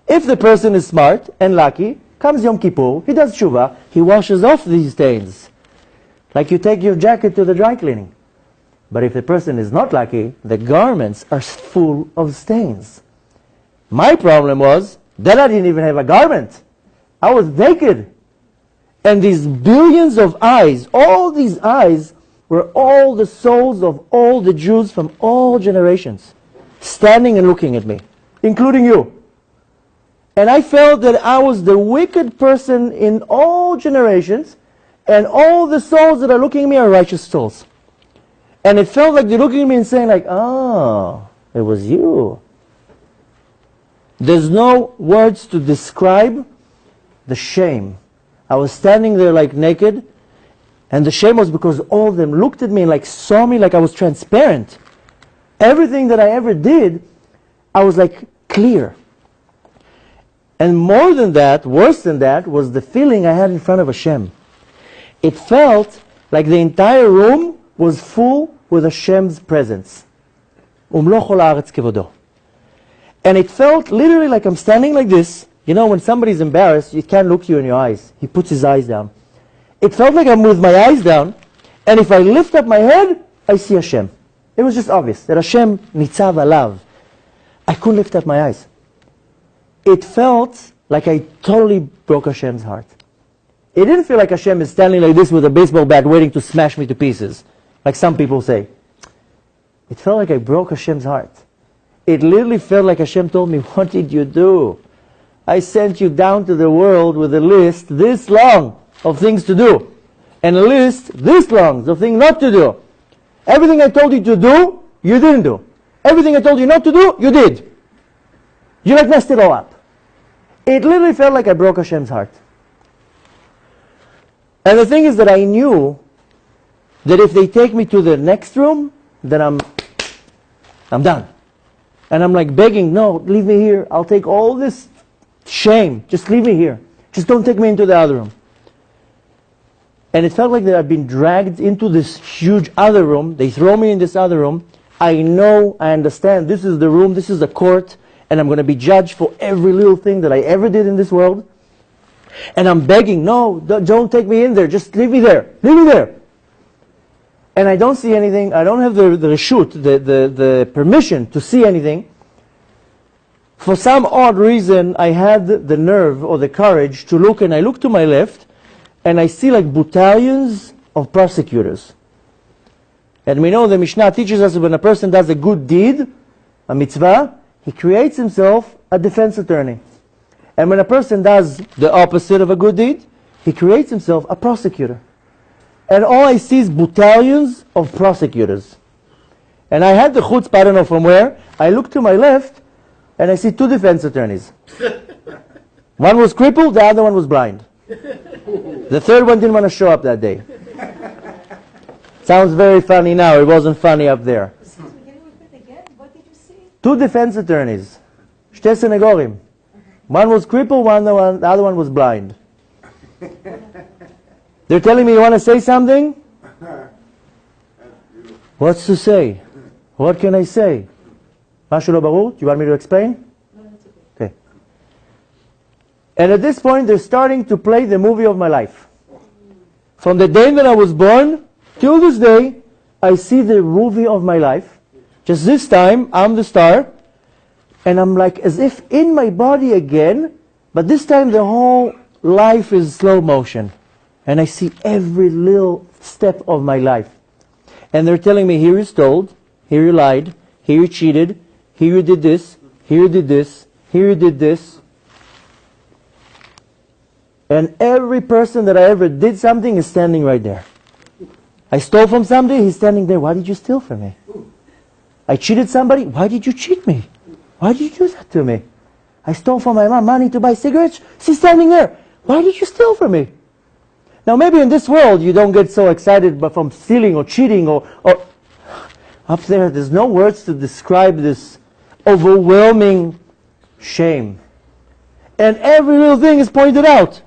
If the person is smart and lucky, comes Yom Kippur, he does tshuva, he washes off these stains. Like you take your jacket to the dry cleaning. But if the person is not lucky, the garments are full of stains. My problem was that I didn't even have a garment. I was naked. And these billions of eyes, all these eyes, were all the souls of all the Jews from all generations, standing and looking at me, including you. And I felt that I was the wicked person in all generations, and all the souls that are looking at me are righteous souls. And it felt like they're looking at me and saying like, oh, it was you. There's no words to describe the shame. I was standing there like naked, and the shame was because all of them looked at me and like saw me like I was transparent. Everything that I ever did, I was like clear. And more than that, worse than that, was the feeling I had in front of Hashem. It felt like the entire room was full with Hashem's presence. Umlo chol haaretz kevodo. And it felt literally like I'm standing like this. You know, when somebody's embarrassed, you can't look you in your eyes. He puts his eyes down. It felt like I'm with my eyes down, and if I lift up my head, I see Hashem. It was just obvious that Hashem nitzav alav. I couldn't lift up my eyes. It felt like I totally broke Hashem's heart. It didn't feel like Hashem is standing like this with a baseball bat waiting to smash me to pieces, like some people say. It felt like I broke Hashem's heart. It literally felt like Hashem told me, what did you do? I sent you down to the world with a list this long of things to do, and a list this long of things not to do. Everything I told you to do, you didn't do. Everything I told you not to do, you did. You like messed it all up. It literally felt like I broke Hashem's heart. And the thing is that I knew that if they take me to the next room, then I'm done. And I'm like begging, no, leave me here. I'll take all this shame, just leave me here. Just don't take me into the other room. And it felt like that I'd been dragged into this huge other room. They throw me in this other room. I know, I understand, this is the room, this is the court, and I'm going to be judged for every little thing that I ever did in this world. And I'm begging, no, don't take me in there, just leave me there, leave me there. And I don't see anything, I don't have the reshut, the permission to see anything. For some odd reason, I had the nerve or the courage to look, and I look to my left, and I see like battalions of prosecutors. And we know the Mishnah teaches us that when a person does a good deed, a mitzvah, he creates himself a defense attorney. And when a person does the opposite of a good deed, he creates himself a prosecutor. And all I see is battalions of prosecutors. And I had the chutzpah, I don't know from where, I look to my left, and I see two defense attorneys. One was crippled, the other one was blind. The third one didn't want to show up that day. Sounds very funny now, it wasn't funny up there. Excuse me, can you repeat again? What did you see? Two defense attorneys. Shte senegorim. One was crippled, the other one was blind. They're telling me, you want to say something? What's to say? What can I say? Mashu lo barur? Do you want me to explain? No, that's okay. Okay. And at this point, they're starting to play the movie of my life. From the day that I was born, till this day, I see the movie of my life. Just this time, I'm the star. And I'm like as if in my body again, but this time the whole life is slow motion. And I see every little step of my life. And they're telling me, here you stole, here you lied, here you cheated, here you did this, here you did this, here you did this. And every person that I ever did something is standing right there. I stole from somebody, he's standing there. Why did you steal from me? I cheated somebody, why did you cheat me? Why did you do that to me? I stole from my mom money to buy cigarettes. She's standing there. Why did you steal from me? Now maybe in this world you don't get so excited but from stealing or cheating or up there's no words to describe this overwhelming shame. And every little thing is pointed out.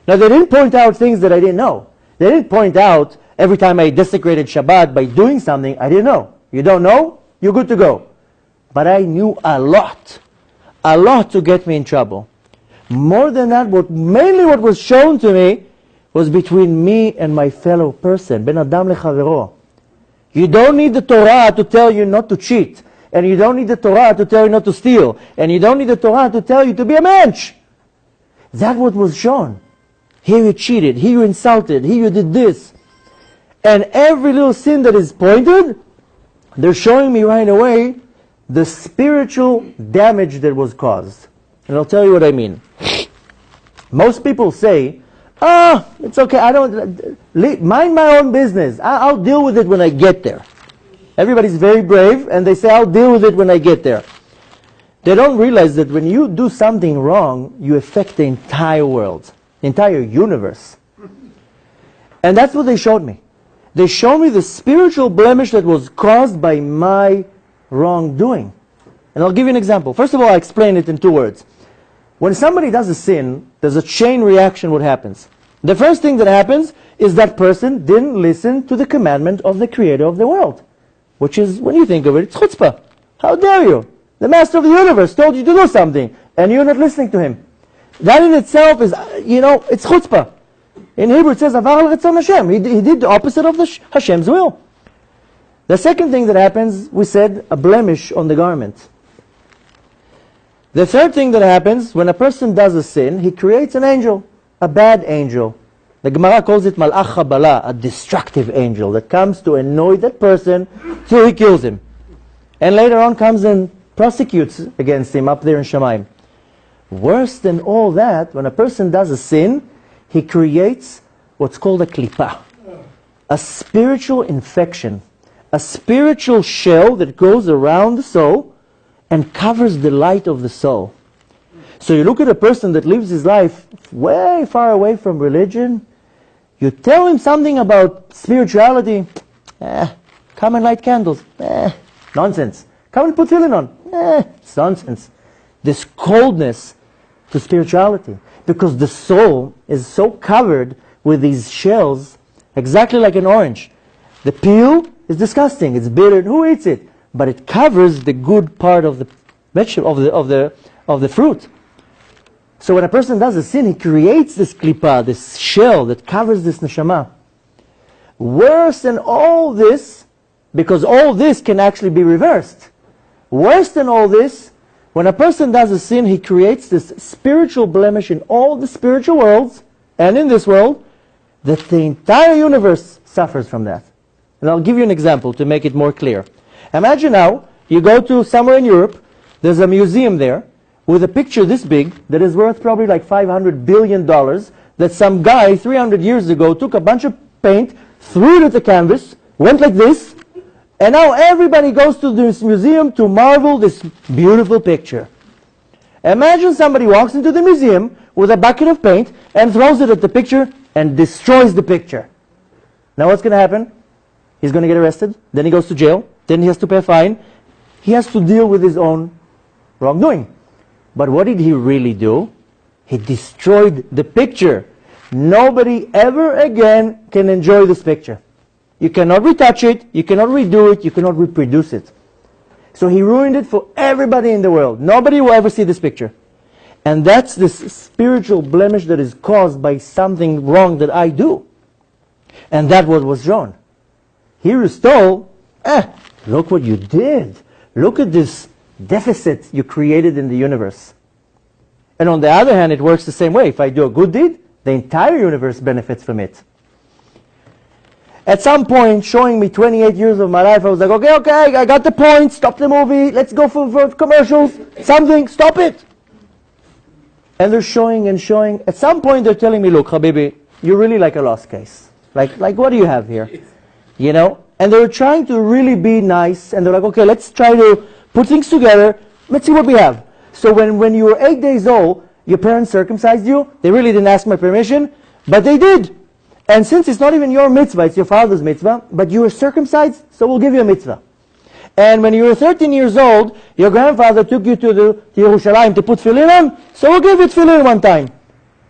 Now they didn't point out things that I didn't know. They didn't point out every time I desecrated Shabbat by doing something I didn't know. You don't know? You're good to go. But I knew a lot to get me in trouble. More than that, mainly what was shown to me was between me and my fellow person. Ben Adam lechavero. You don't need the Torah to tell you not to cheat. And you don't need the Torah to tell you not to steal. And you don't need the Torah to tell you to be a mensch. That's what was shown. Here you cheated, here you insulted, here you did this. And every little sin that is pointed, they're showing me right away the spiritual damage that was caused. And I'll tell you what I mean. Most people say, it's okay, I don't, mind my own business. I'll deal with it when I get there. Everybody's very brave and they say, I'll deal with it when I get there. They don't realize that when you do something wrong, you affect the entire world, the entire universe. And that's what they showed me. They showed me the spiritual blemish that was caused by my wrongdoing. And I'll give you an example. First of all, I'll explain it in 2 words. When somebody does a sin, there's a chain reaction what happens. The first thing that happens is that person didn't listen to the commandment of the creator of the world. Which is, when you think of it, it's chutzpah. How dare you? The master of the universe told you to do something, and you're not listening to him. That in itself is, it's chutzpah. In Hebrew it says, Avar al Ratzon Hashem. He did the opposite of Hashem's will. The second thing that happens, we said, a blemish on the garment. The third thing that happens, when a person does a sin, he creates an angel, a bad angel. The Gemara calls it Malach Habala, a destructive angel that comes to annoy that person till he kills him. And later on comes and prosecutes against him up there in Shamayim. Worse than all that, when a person does a sin, he creates what's called a klipa, a spiritual infection, a spiritual shell that goes around the soul and covers the light of the soul. So you look at a person that lives his life way far away from religion, you tell him something about spirituality, come and light candles, nonsense. Come and put tefillin on, it's nonsense. This coldness to spirituality. Because the soul is so covered with these shells, exactly like an orange. The peel is disgusting, it's bitter, who eats it? But it covers the good part of the vegetable, of the fruit. So when a person does a sin, he creates this klipa, this shell that covers this neshama. Worse than all this, because all this can actually be reversed. Worse than all this, when a person does a sin, he creates this spiritual blemish in all the spiritual worlds, and in this world, that the entire universe suffers from that. And I'll give you an example to make it more clear. Imagine now, you go to somewhere in Europe, there's a museum there, with a picture this big, that is worth probably like $500 billion, that some guy 300 years ago took a bunch of paint, threw it at the canvas, went like this, and now everybody goes to this museum to marvel this beautiful picture. Imagine somebody walks into the museum with a bucket of paint and throws it at the picture and destroys the picture. Now what's going to happen? He's going to get arrested, then he goes to jail, then he has to pay a fine. He has to deal with his own wrongdoing. But what did he really do? He destroyed the picture. Nobody ever again can enjoy this picture. You cannot retouch it, you cannot redo it, you cannot reproduce it. So he ruined it for everybody in the world. Nobody will ever see this picture. And that's this spiritual blemish that is caused by something wrong that I do. And that was shown. Here you stole, look what you did. Look at this deficit you created in the universe. And on the other hand, it works the same way. If I do a good deed, the entire universe benefits from it. At some point, showing me 28 years of my life, I was like, okay, I got the point, stop the movie, let's go for commercials, something, stop it. And they're showing and showing. At some point, they're telling me, look, Habibi, you're really like a lost case. Like what do you have here? You know? And they were trying to really be nice, and they're like, okay, let's try to put things together, let's see what we have. So when you were 8 days old, your parents circumcised you. They really didn't ask my permission, but they did. And since it's not even your mitzvah, it's your father's mitzvah, but you were circumcised, so we'll give you a mitzvah. And when you were 13 years old, your grandfather took you to Yerushalayim to put tefillin on, so we'll give you tefillin one time.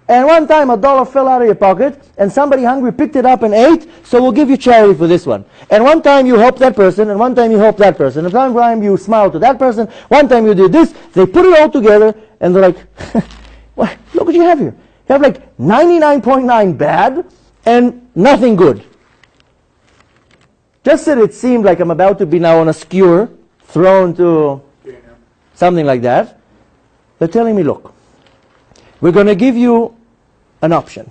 And one time $1 fell out of your pocket, and somebody hungry picked it up and ate, so we'll give you charity for this one. And one time you helped that person, and one time you helped that person. And one time you smiled to that person, one time you did this. They put it all together, and they're like, well, look what you have here. You have like 99.9 bad, and nothing good. Just that it seemed like I'm about to be now on a skewer, thrown to something like that. They're telling me, look, we're going to give you an option.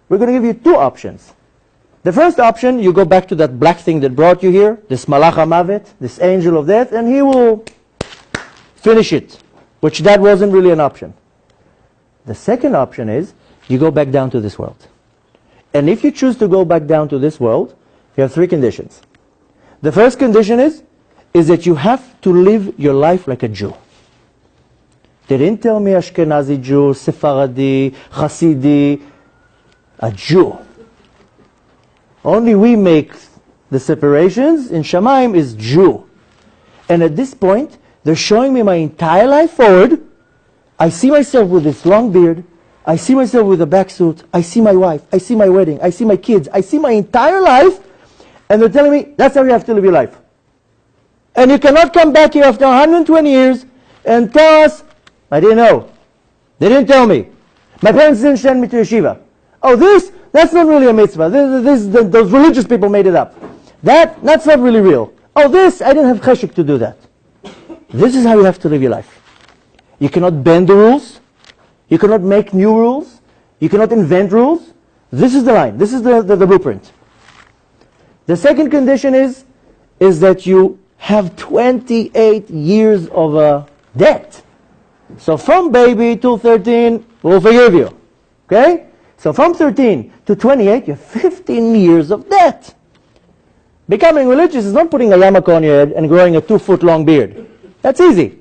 We're going to give you two options. The first option, you go back to that black thing that brought you here, this Malach HaMavet, this angel of death, and he will finish it, which that wasn't really an option. The second option is, you go back down to this world. And if you choose to go back down to this world, you have three conditions. The first condition is that you have to live your life like a Jew. They didn't tell me Ashkenazi Jew, Sephardi, Hasidi, a Jew. Only we make the separations. In Shamayim is Jew. And at this point, they're showing me my entire life forward. I see myself with this long beard. I see myself with a black suit. I see my wife. I see my wedding. I see my kids. I see my entire life. And they're telling me, that's how you have to live your life. And you cannot come back here after 120 years and tell us, I didn't know. They didn't tell me. My parents didn't send me to yeshiva. Oh, that's not really a mitzvah. Those religious people made it up. That's not really real. Oh, I didn't have cheshik to do that. This is how you have to live your life. You cannot bend the rules. You cannot make new rules. You cannot invent rules. This is the line. This is the blueprint. The second condition is that you have 28 years of debt. So from baby to 13, we'll forgive you. Okay? So from 13 to 28, you have 15 years of debt. Becoming religious is not putting a yarmulke on your head and growing a 2-foot long beard. That's easy.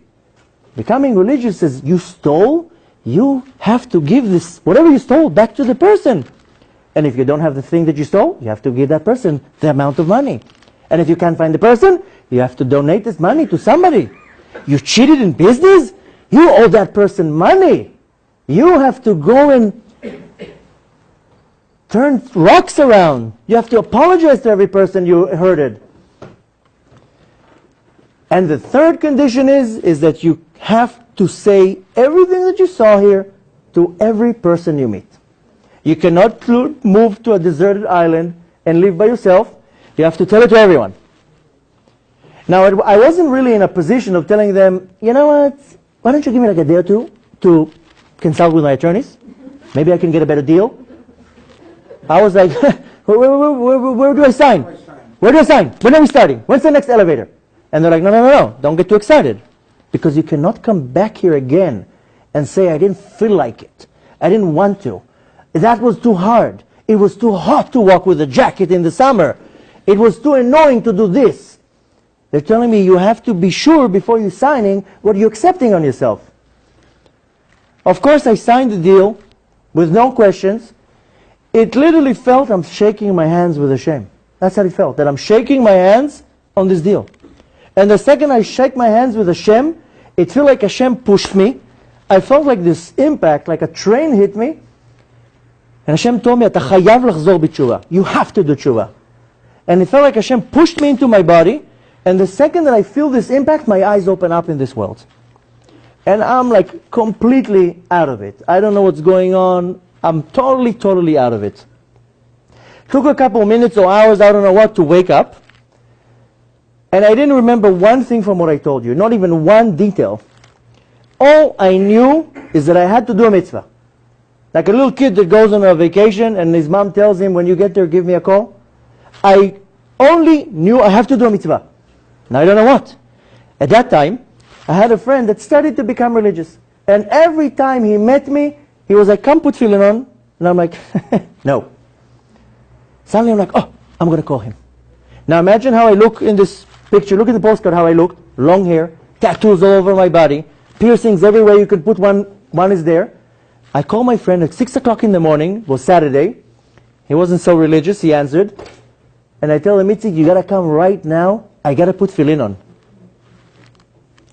Becoming religious is you stole, you have to give this, whatever you stole, back to the person. And if you don't have the thing that you stole, you have to give that person the amount of money. And if you can't find the person, you have to donate this money to somebody. You cheated in business? You owe that person money. You have to go and turn rocks around. You have to apologize to every person you hurted. And the third condition is that you have to say everything that you saw here to every person you meet. You cannot move to a deserted island and live by yourself. You have to tell it to everyone. Now, I wasn't really in a position of telling them, you know what, why don't you give me like a day or two to consult with my attorneys? Maybe I can get a better deal. I was like, where do I sign? Where do I sign? When are we starting? When's the next elevator? And they're like, no, don't get too excited. Because you cannot come back here again and say, I didn't feel like it. I didn't want to. That was too hard. It was too hot to walk with a jacket in the summer. It was too annoying to do this. They're telling me you have to be sure before you're signing what you're accepting on yourself. Of course, I signed the deal with no questions. It literally felt I'm shaking my hands with Hashem. That's how it felt, that I'm shaking my hands on this deal. And the second I shake my hands with Hashem, it felt like Hashem pushed me. I felt like this impact, like a train hit me. And Hashem told me, "Ata chayav lachzor b'tshuva." You have to do tshuva. And it felt like Hashem pushed me into my body. And the second that I feel this impact, my eyes open up in this world. And I'm like completely out of it. I don't know what's going on. I'm totally out of it. Took a couple of minutes or hours, I don't know what, to wake up. And I didn't remember one thing from what I told you, not even one detail. All I knew is that I had to do a mitzvah. Like a little kid that goes on a vacation and his mom tells him, when you get there, give me a call. I only knew I have to do a mitzvah. Now I don't know what. At that time, I had a friend that started to become religious. And every time he met me, he was like, come put tefillin on. And I'm like, no. Suddenly I'm like, oh, I'm going to call him. Now imagine how I look in this picture. Look at the postcard how I look. Long hair, tattoos all over my body, piercings everywhere you can put one is there. I called my friend at 6 o'clock in the morning. It was Saturday. He wasn't so religious. He answered. And I tell him, Itzik, you got to come right now. I got to put tefillin on.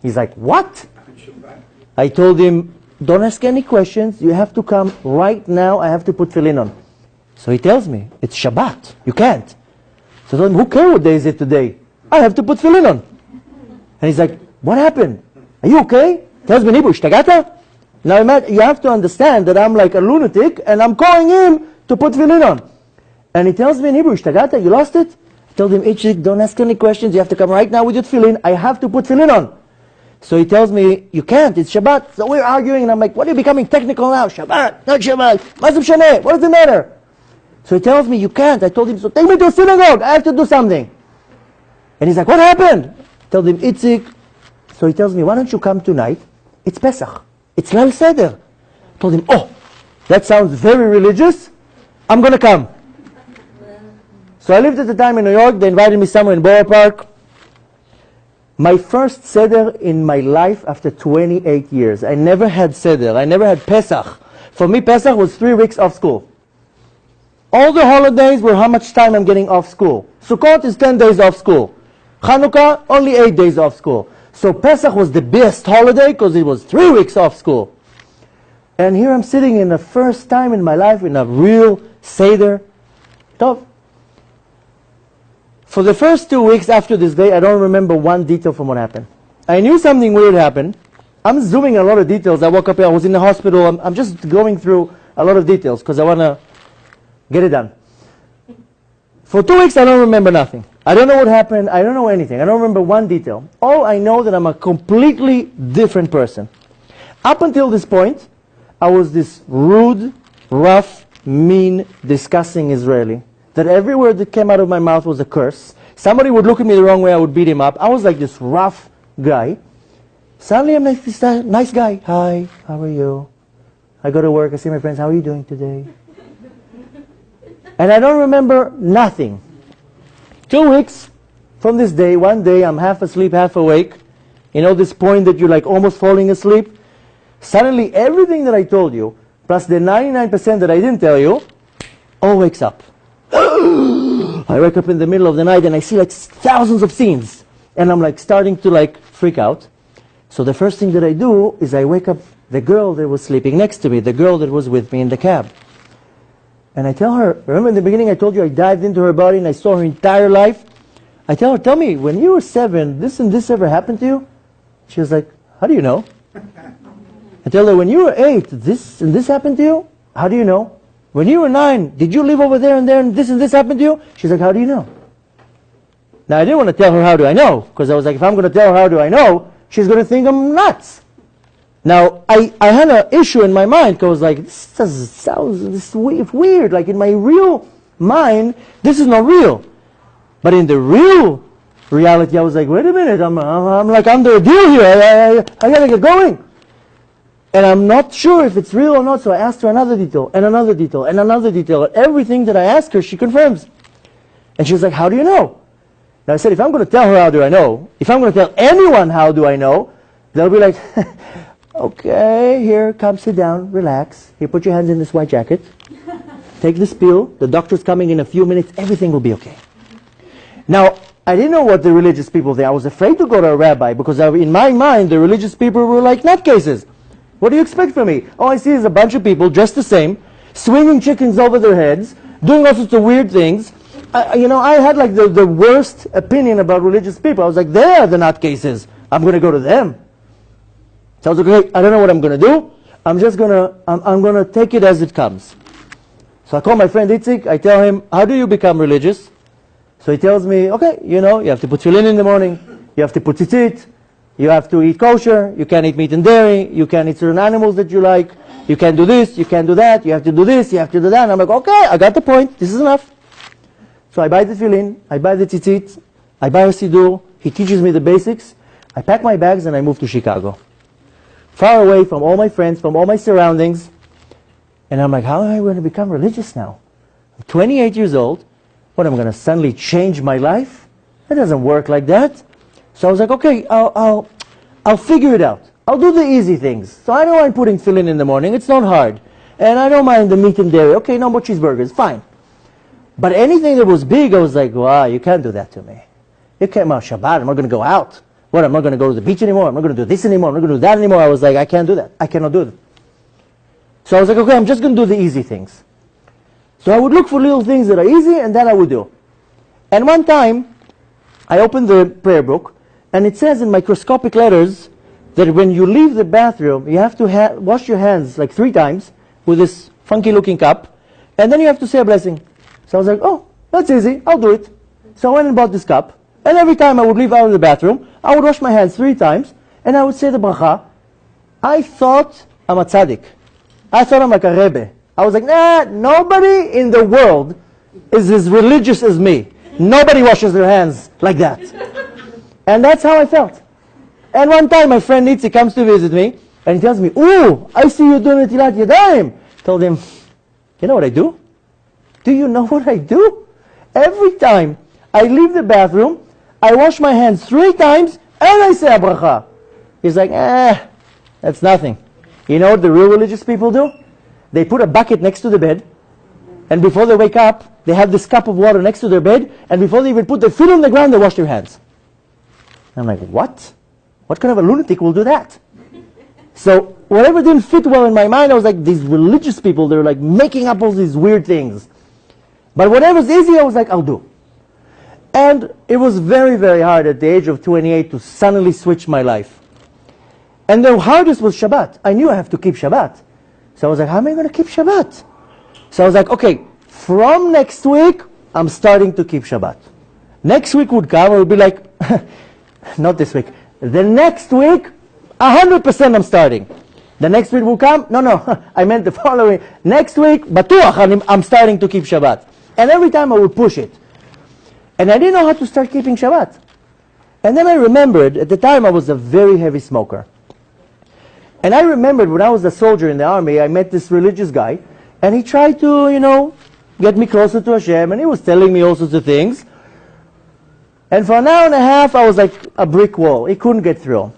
He's like, what? I told him, don't ask any questions. You have to come right now. I have to put tefillin on. So he tells me, it's Shabbat. You can't. So I told him, who cares what day is it today? I have to put tefillin on. And he's like, what happened? Are you okay? Tells me, Nibu, ishtagata? Now you have to understand that I'm like a lunatic and I'm calling him to put tefillin on. And he tells me, Nibu, ishtagata? You lost it? I told him, Itzik, don't ask any questions. You have to come right now with your tefillin. I have to put tefillin on. So he tells me, you can't, it's Shabbat. So we're arguing, and I'm like, what are you becoming technical now? Shabbat, not Shabbat. Mazub Shaneh, what does it matter? So he tells me, you can't. I told him, so take me to a synagogue. I have to do something. And he's like, what happened? I told him, Itzik. So he tells me, why don't you come tonight? It's Pesach. It's Lail Seder. I told him, oh, that sounds very religious. I'm going to come. So I lived at the time in New York. They invited me somewhere in Borough Park. My first Seder in my life after 28 years. I never had Seder. I never had Pesach. For me, Pesach was 3 weeks off school. All the holidays were how much time I'm getting off school. Sukkot is 10 days off school. Chanukah, only 8 days off school. So Pesach was the best holiday because it was 3 weeks off school. And here I'm sitting in the first time in my life in a real Seder. Tov. For the first 2 weeks after this day, I don't remember one detail from what happened. I knew something weird happened. I'm zooming a lot of details. I woke up here, I was in the hospital. I'm just going through a lot of details because I want to get it done. For 2 weeks, I don't remember nothing. I don't know what happened. I don't know anything. I don't remember one detail. All I know that I'm a completely different person. Up until this point, I was this rude, rough, mean, disgusting Israeli. That every word that came out of my mouth was a curse. Somebody would look at me the wrong way, I would beat him up. I was like this rough guy. Suddenly I'm like this nice guy. Hi, how are you? I go to work, I see my friends, how are you doing today? And I don't remember nothing. 2 weeks from this day, one day I'm half asleep, half awake. You know this point that you're like almost falling asleep? Suddenly everything that I told you, plus the 99% that I didn't tell you, all wakes up. I wake up in the middle of the night and I see like thousands of scenes. And I'm like starting to like freak out. So the first thing that I do is I wake up the girl that was sleeping next to me, the girl that was with me in the cab. And I tell her, remember in the beginning I told you I dived into her body and I saw her entire life? I tell her, tell me, when you were 7, this and this ever happened to you? She was like, how do you know? I tell her, when you were 8, this and this happened to you? How do you know? When you were 9, did you live over there and this happened to you? She's like, how do you know? Now I didn't want to tell her how do I know, because I was like, if I'm going to tell her how do I know, she's going to think I'm nuts. Now, I had an issue in my mind, because I was like, this sounds weird. Like in my real mind, this is not real. But in the real reality, I was like, wait a minute, I'm like under a deal here. I got to get going. And I'm not sure if it's real or not, so I asked her another detail, and another detail, and another detail. And everything that I ask her, she confirms. And she's like, how do you know? Now I said, if I'm going to tell her how do I know, if I'm going to tell anyone how do I know, they'll be like, okay, here, come sit down, relax. Here, put your hands in this white jacket. Take this pill. The doctor's coming in a few minutes. Everything will be okay. Now, I didn't know what the religious people think. I was afraid to go to a rabbi because in my mind, the religious people were like nutcases. What do you expect from me? All I see is a bunch of people dressed the same, swinging chickens over their heads, doing all sorts of weird things. I had like the worst opinion about religious people. I was like, they're the nutcases. I'm going to go to them. So I was like, okay, I don't know what I'm going to do. I'm going to take it as it comes. So I call my friend Itzik. I tell him, how do you become religious? So he tells me, okay, you have to put tefillin in the morning. You have to put tzitzit. You have to eat kosher. You can't eat meat and dairy. You can't eat certain animals that you like. You can't do this. You can't do that. You have to do this. You have to do that. And I'm like, okay, I got the point. This is enough. So I buy the tefillin. I buy the tzitzit. I buy a siddur. He teaches me the basics. I pack my bags and I move to Chicago. Far away from all my friends, from all my surroundings. And I'm like, how am I going to become religious now? I'm 28 years old. What, am I going to suddenly change my life? It doesn't work like that. So I was like, okay, I'll figure it out. I'll do the easy things. So I don't mind putting tefillin in the morning. It's not hard. And I don't mind the meat and dairy. Okay, no more cheeseburgers. Fine. But anything that was big, I was like, wow, you can't do that to me. You can't, Shabbat, I'm not going to go out. What, I'm not going to go to the beach anymore. I'm not going to do this anymore. I'm not going to do that anymore. I was like, I can't do that. I cannot do it. So I was like, okay, I'm just going to do the easy things. So I would look for little things that are easy, and that I would do. And one time, I opened the prayer book, and it says in microscopic letters that when you leave the bathroom, you have to wash your hands like 3 times with this funky-looking cup, and then you have to say a blessing. So I was like, oh, that's easy. I'll do it. So I went and bought this cup, and every time I would leave out of the bathroom, I would wash my hands 3 times, and I would say the bracha. I thought I'm a tzaddik. I thought I'm like a rebbe. I was like, nah, nobody in the world is as religious as me. Nobody washes their hands like that. And that's how I felt. And one time my friend Nitzi comes to visit me, and he tells me, ooh, I see you doing Netilat Yadayim. Told him, you know what I do? Do you know what I do? Every time I leave the bathroom, I wash my hands 3 times, and I say a bracha. He's like, that's nothing. You know what the real religious people do? They put a bucket next to the bed, and before they wake up, they have this cup of water next to their bed, and before they even put their feet on the ground, they wash their hands. I'm like, what? What kind of a lunatic will do that? So whatever didn't fit well in my mind, I was like, these religious people, they're like making up all these weird things. But whatever's easy, I was like, I'll do. And it was very, very hard at the age of 28 to suddenly switch my life. And the hardest was Shabbat. I knew I have to keep Shabbat. So I was like, how am I going to keep Shabbat? So I was like, okay, from next week, I'm starting to keep Shabbat. Next week would come, I would be like, not this week. The next week, 100% I'm starting. The next week will come, no, I meant the following. Next week, batuach, I'm starting to keep Shabbat. And every time I would push it. And I didn't know how to start keeping Shabbat. And then I remembered, at the time I was a very heavy smoker. And I remembered when I was a soldier in the army, I met this religious guy, and he tried to, get me closer to Hashem, and he was telling me all sorts of things. And for an hour and a half, I was like a brick wall. He couldn't get through.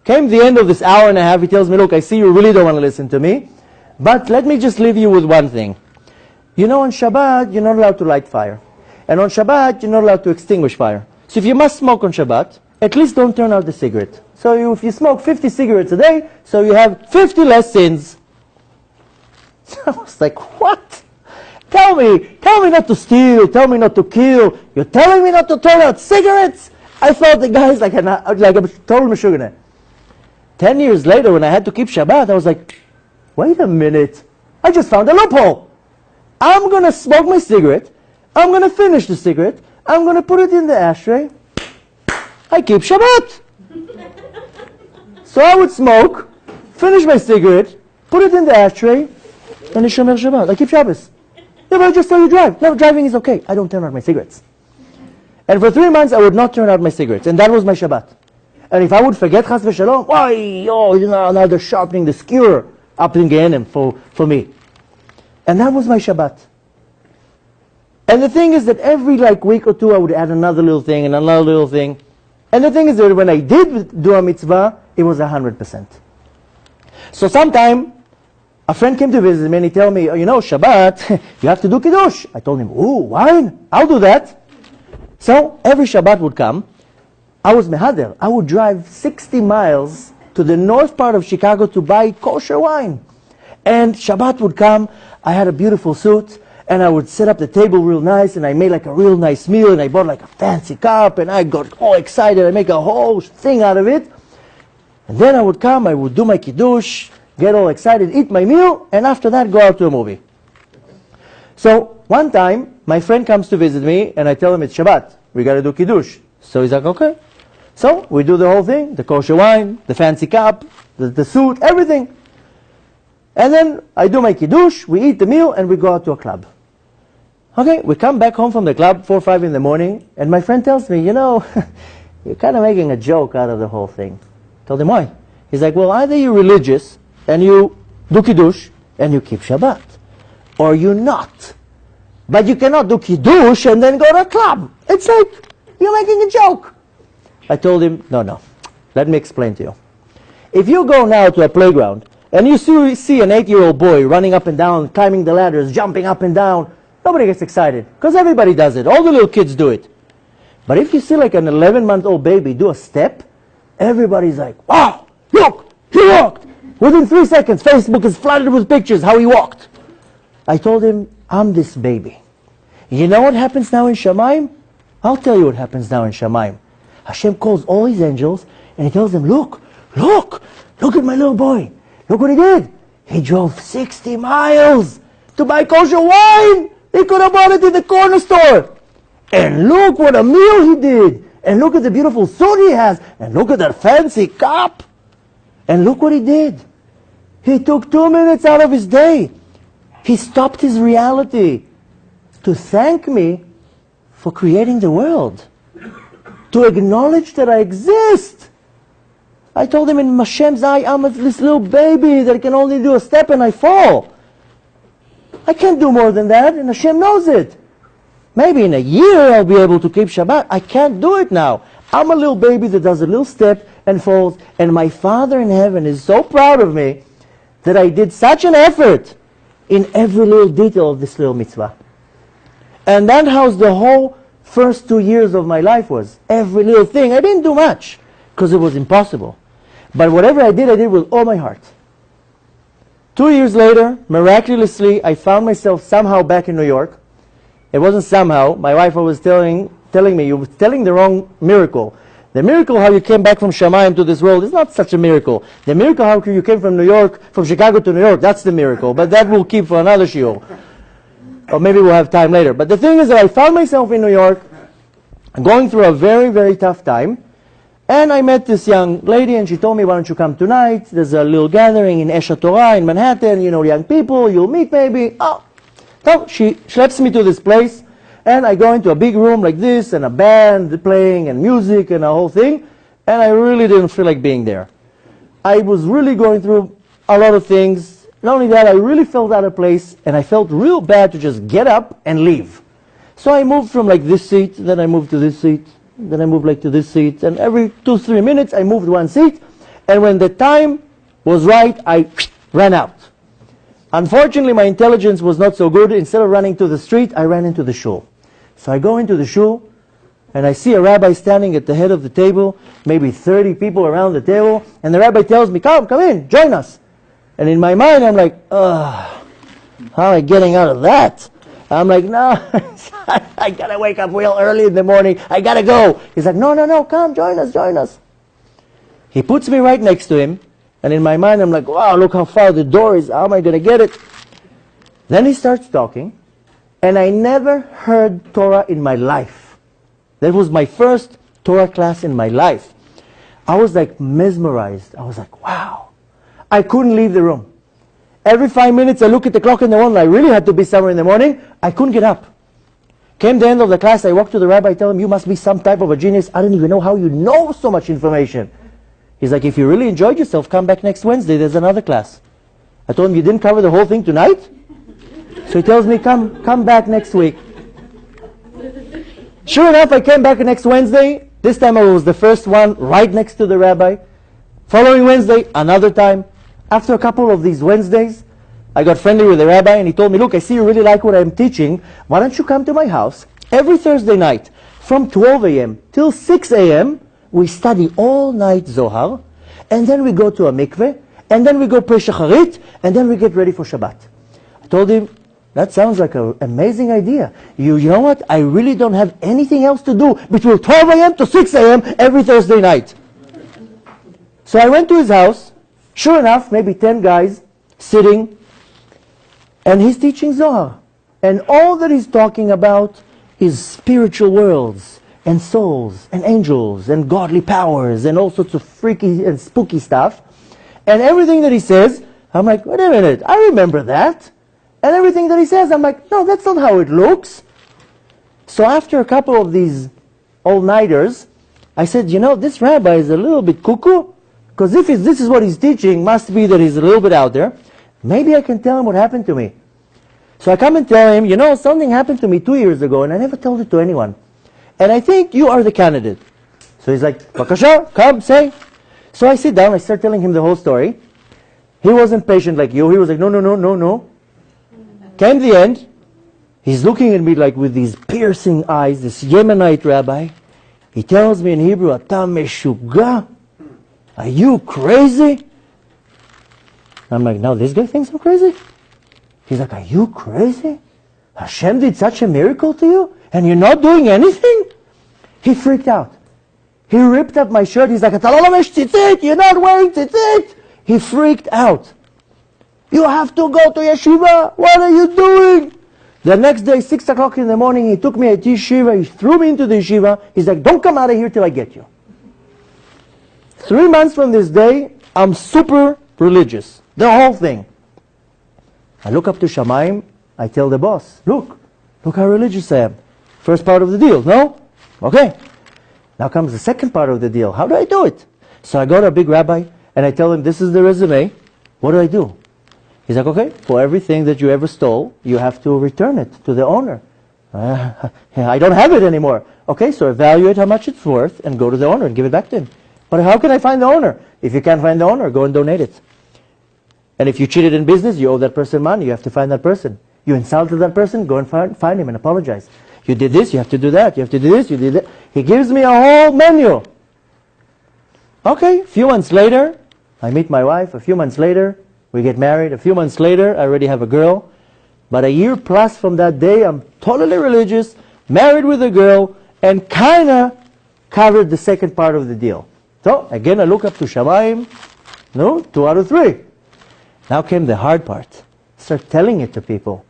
Came the end of this hour and a half, he tells me, look, I see you really don't want to listen to me, but let me just leave you with one thing. On Shabbat, you're not allowed to light fire. And on Shabbat, you're not allowed to extinguish fire. So if you must smoke on Shabbat, at least don't turn out the cigarette. So if you smoke 50 cigarettes a day, so you have 50 less sins. So I was like, what? Tell me not to steal, tell me not to kill. You're telling me not to turn out cigarettes? I thought the guy's like a total Meshuggah. 10 years later, when I had to keep Shabbat, I was like, wait a minute. I just found a loophole. I'm going to smoke my cigarette. I'm going to finish the cigarette. I'm going to put it in the ashtray. I keep Shabbat. So I would smoke, finish my cigarette, put it in the ashtray, and I shomer Shabbat. I keep Shabbos. Yeah, but I just saw you drive. No, driving is okay. I don't turn out my cigarettes. And for 3 months, I would not turn out my cigarettes. And that was my Shabbat. And if I would forget Chas v'Shalom, now they're sharpening the skewer up in Gehenna for me. And that was my Shabbat. And the thing is that every week or two, I would add another little thing and another little thing. And the thing is that when I did do a mitzvah, it was 100%. So sometime, a friend came to visit me and he told me, Shabbat, you have to do Kiddush. I told him, wine? I'll do that. So every Shabbat would come. I was mehader. I would drive 60 miles to the north part of Chicago to buy kosher wine. And Shabbat would come. I had a beautiful suit. And I would set up the table real nice. And I made a real nice meal. And I bought a fancy cup. And I got all excited. I make a whole thing out of it. And then I would come. I would do my Kiddush. Get all excited, eat my meal, and after that go out to a movie. So one time, my friend comes to visit me, and I tell him it's Shabbat. We got to do Kiddush. So he's like, okay. So we do the whole thing, the kosher wine, the fancy cup, the suit, everything. And then I do my Kiddush, we eat the meal, and we go out to a club. Okay, we come back home from the club, 4 or 5 in the morning, and my friend tells me, you're kind of making a joke out of the whole thing. I told him, why? He's like, well, either you're religious, and you do Kiddush, and you keep Shabbat. Or you're not. But you cannot do Kiddush and then go to a club. It's like, you're making a joke. I told him, no. Let me explain to you. If you go now to a playground, and you see an 8-year-old boy running up and down, climbing the ladders, jumping up and down, nobody gets excited. Because everybody does it. All the little kids do it. But if you see an 11-month-old baby do a step, everybody's like, wow, look, he walked. Within 3 seconds, Facebook is flooded with pictures how he walked. I told him, I'm this baby. You know what happens now in Shamayim? I'll tell you what happens now in Shamayim. Hashem calls all his angels and he tells them, look at my little boy. Look what he did. He drove 60 miles to buy kosher wine. He could have bought it in the corner store. And look what a meal he did. And look at the beautiful suit he has. And look at that fancy cup. And look what he did. He took 2 minutes out of his day. He stopped his reality to thank me for creating the world. To acknowledge that I exist. I told him in Hashem's eye, I'm this little baby that can only do a step and I fall. I can't do more than that, and Hashem knows it. Maybe in a year I'll be able to keep Shabbat. I can't do it now. I'm a little baby that does a little step and falls, and my Father in heaven is so proud of me that I did such an effort in every little detail of this little mitzvah. And that's how the whole first 2 years of my life was. Every little thing. I didn't do much because it was impossible. But whatever I did with all my heart. 2 years later, miraculously, I found myself somehow back in New York. It wasn't somehow. My wife was telling me, you were telling the wrong miracle. The miracle how you came back from Shamayim to this world is not such a miracle. The miracle how you came from New York, from Chicago to New York, that's the miracle. But that we'll keep for another shiur. Or maybe we'll have time later. But the thing is that I found myself in New York, going through a very, very tough time. And I met this young lady and she told me, why don't you come tonight? There's a little gathering in Esha Torah in Manhattan, young people, you'll meet maybe. So she schleps me to this place. And I go into a big room like this, and a band playing, and music, and a whole thing. And I really didn't feel like being there. I was really going through a lot of things. Not only that, I really felt out of place, and I felt real bad to just get up and leave. So I moved from this seat, then I moved to this seat, then I moved to this seat, and every 2-3 minutes I moved one seat. And when the time was right, I ran out. Unfortunately, my intelligence was not so good. Instead of running to the street, I ran into the shul. So I go into the shul, and I see a rabbi standing at the head of the table, maybe 30 people around the table, and the rabbi tells me, come in, join us. And in my mind, I'm like, how am I getting out of that? I'm like, no, I gotta wake up real early in the morning. I gotta go. He's like, no, come, join us. He puts me right next to him, and in my mind, I'm like, wow, look how far the door is. How am I gonna get it? Then he starts talking, and I never heard Torah in my life. That was my first Torah class in my life. I was like mesmerized. I was like, wow. I couldn't leave the room. Every 5 minutes I look at the clock in the morning. I really had to be somewhere in the morning. I couldn't get up. Came the end of the class, I walked to the rabbi, I tell him, you must be some type of a genius. I don't even know how you know so much information. He's like, if you really enjoyed yourself, come back next Wednesday, there's another class. I told him, you didn't cover the whole thing tonight? So he tells me, come back next week. Sure enough, I came back next Wednesday. This time I was the first one right next to the rabbi. Following Wednesday, another time. After a couple of these Wednesdays, I got friendly with the rabbi and he told me, look, I see you really like what I'm teaching. Why don't you come to my house every Thursday night from 12 a.m. till 6 a.m. We study all night Zohar, and then we go to a mikveh, and then we go pray shacharit, and then we get ready for Shabbat. I told him, that sounds like an amazing idea. You know what? I really don't have anything else to do between 12 a.m. to 6 a.m. every Thursday night. So I went to his house. Sure enough, maybe 10 guys sitting, and he's teaching Zohar. And all that he's talking about is spiritual worlds, and souls, and angels, and godly powers, and all sorts of freaky and spooky stuff. And everything that he says, I'm like, wait a minute, I remember that. And everything that he says, I'm like, no, that's not how it looks. So after a couple of these all-nighters, I said, you know, this rabbi is a little bit cuckoo. Because if this is what he's teaching, must be that he's a little bit out there. Maybe I can tell him what happened to me. So I come and tell him, you know, something happened to me 2 years ago, and I never told it to anyone. And I think you are the candidate. So he's like, Bakasha, come, say. So I sit down, I start telling him the whole story. He wasn't patient like you. He was like, no. Came the end. He's looking at me like with these piercing eyes, this Yemenite rabbi. He tells me in Hebrew, Ata meshuga. Are you crazy? I'm like, no, this guy thinks I'm crazy? He's like, are you crazy? Hashem did such a miracle to you, and you're not doing anything? He freaked out. He ripped up my shirt. He's like, you're not wearing tzitzit. He freaked out. You have to go to yeshiva. What are you doing? The next day, 6 o'clock in the morning, he took me at yeshiva. He threw me into the yeshiva. He's like, don't come out of here till I get you. 3 months from this day, I'm super religious. The whole thing. I look up to Shamayim. I tell the boss, look how religious I am. First part of the deal, no? Okay. Now comes the second part of the deal. How do I do it? So I go to a big rabbi, and I tell him, this is the resume. What do I do? He's like, okay, for everything that you ever stole, you have to return it to the owner. I don't have it anymore. Okay, so evaluate how much it's worth, and go to the owner and give it back to him. But how can I find the owner? If you can't find the owner, go and donate it. And if you cheated in business, you owe that person money, you have to find that person. You insulted that person, go and find him and apologize. You did this, you have to do that. You have to do this, you did that. He gives me a whole menu. Okay, a few months later, I meet my wife. A few months later, we get married. A few months later, I already have a girl. But a year plus from that day, I'm totally religious, married with a girl, and kind of covered the second part of the deal. So, again, I look up to Shamayim. No, 2 out of 3. Now came the hard part. Start telling it to people.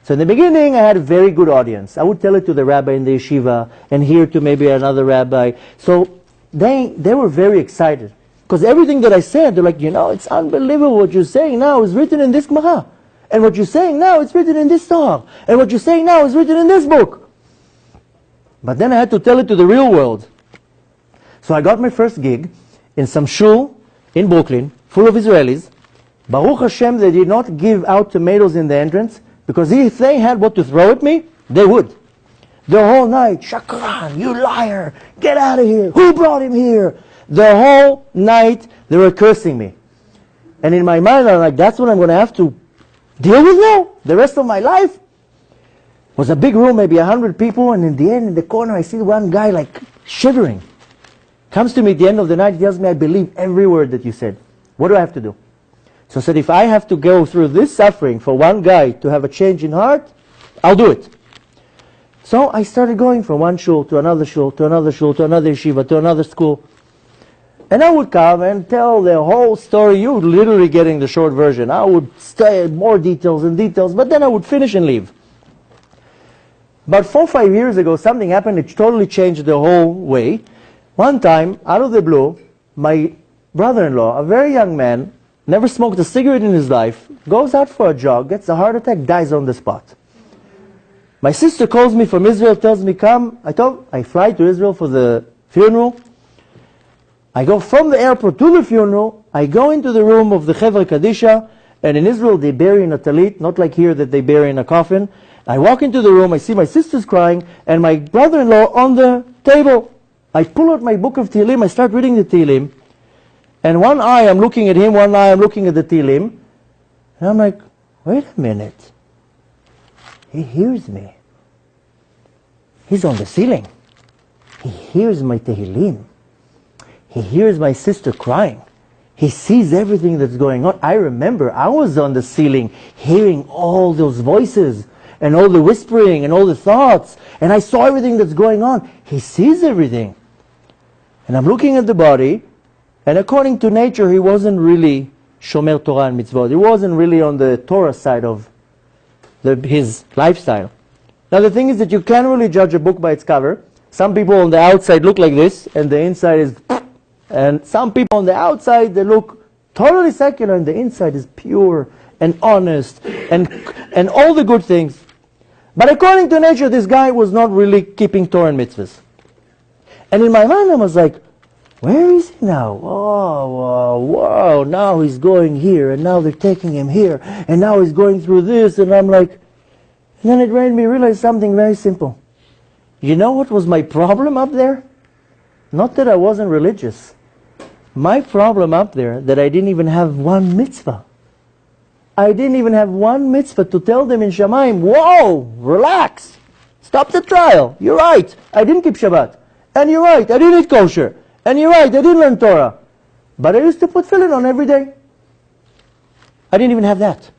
So in the beginning, I had a very good audience. I would tell it to the rabbi in the yeshiva, and here to maybe another rabbi. So they were very excited. Because everything that I said, they're like, you know, it's unbelievable what you're saying now is written in this Gemara. And what you're saying now is written in this Torah. And what you're saying now is written in this book. But then I had to tell it to the real world. So I got my first gig in some shul in Brooklyn, full of Israelis. Baruch Hashem, they did not give out tomatoes in the entrance, because if they had what to throw at me, they would. The whole night, Shakran, you liar, get out of here, who brought him here? The whole night, they were cursing me. And in my mind, I'm like, that's what I'm going to have to deal with now, the rest of my life? was a big room, maybe 100 people, and in the end, in the corner, I see one guy like shivering. Comes to me at the end of the night, he tells me, I believe every word that you said. What do I have to do? So I said, if I have to go through this suffering for one guy to have a change in heart, I'll do it. So I started going from one shul to another shul, to another shul, to another yeshiva, to another school. And I would come and tell the whole story. You literally getting the short version. I would say more details and details, but then I would finish and leave. But 4 or 5 years ago, something happened which totally changed the whole way. One time, out of the blue, my brother-in-law, a very young man, never smoked a cigarette in his life, goes out for a jog, gets a heart attack, dies on the spot. My sister calls me from Israel, tells me, come. I fly to Israel for the funeral. I go from the airport to the funeral. I go into the room of the Chevra Kadisha, and in Israel they bury in a talit, not like here that they bury in a coffin. I walk into the room, I see my sister's crying, and my brother-in-law on the table. I pull out my book of Tehillim, I start reading the Tehillim, and one eye I'm looking at him, one eye I'm looking at the Tehillim, and I'm like, wait a minute. He hears me. He's on the ceiling. He hears my Tehillim. He hears my sister crying. He sees everything that's going on. I remember I was on the ceiling hearing all those voices and all the whispering and all the thoughts, and I saw everything that's going on. He sees everything. And I'm looking at the body, and according to nature, he wasn't really Shomer Torah and Mitzvot. He wasn't really on the Torah side of his lifestyle. Now the thing is that you can't really judge a book by its cover. Some people on the outside look like this, and the inside is... And some people on the outside, they look totally secular, and the inside is pure and honest and all the good things. But according to nature, this guy was not really keeping Torah and mitzvahs. And in my mind, I was like, where is he now? Oh, whoa, now he's going here, and now they're taking him here, and now he's going through this, and I'm like... And then it made me realize something very simple. You know what was my problem up there? Not that I wasn't religious. My problem up there, that I didn't even have one mitzvah. I didn't even have one mitzvah to tell them in Shamayim, whoa, relax, stop the trial. You're right, I didn't keep Shabbat. And you're right, I didn't eat kosher. And you're right, I didn't learn Torah. But I used to put tefillin on every day. I didn't even have that.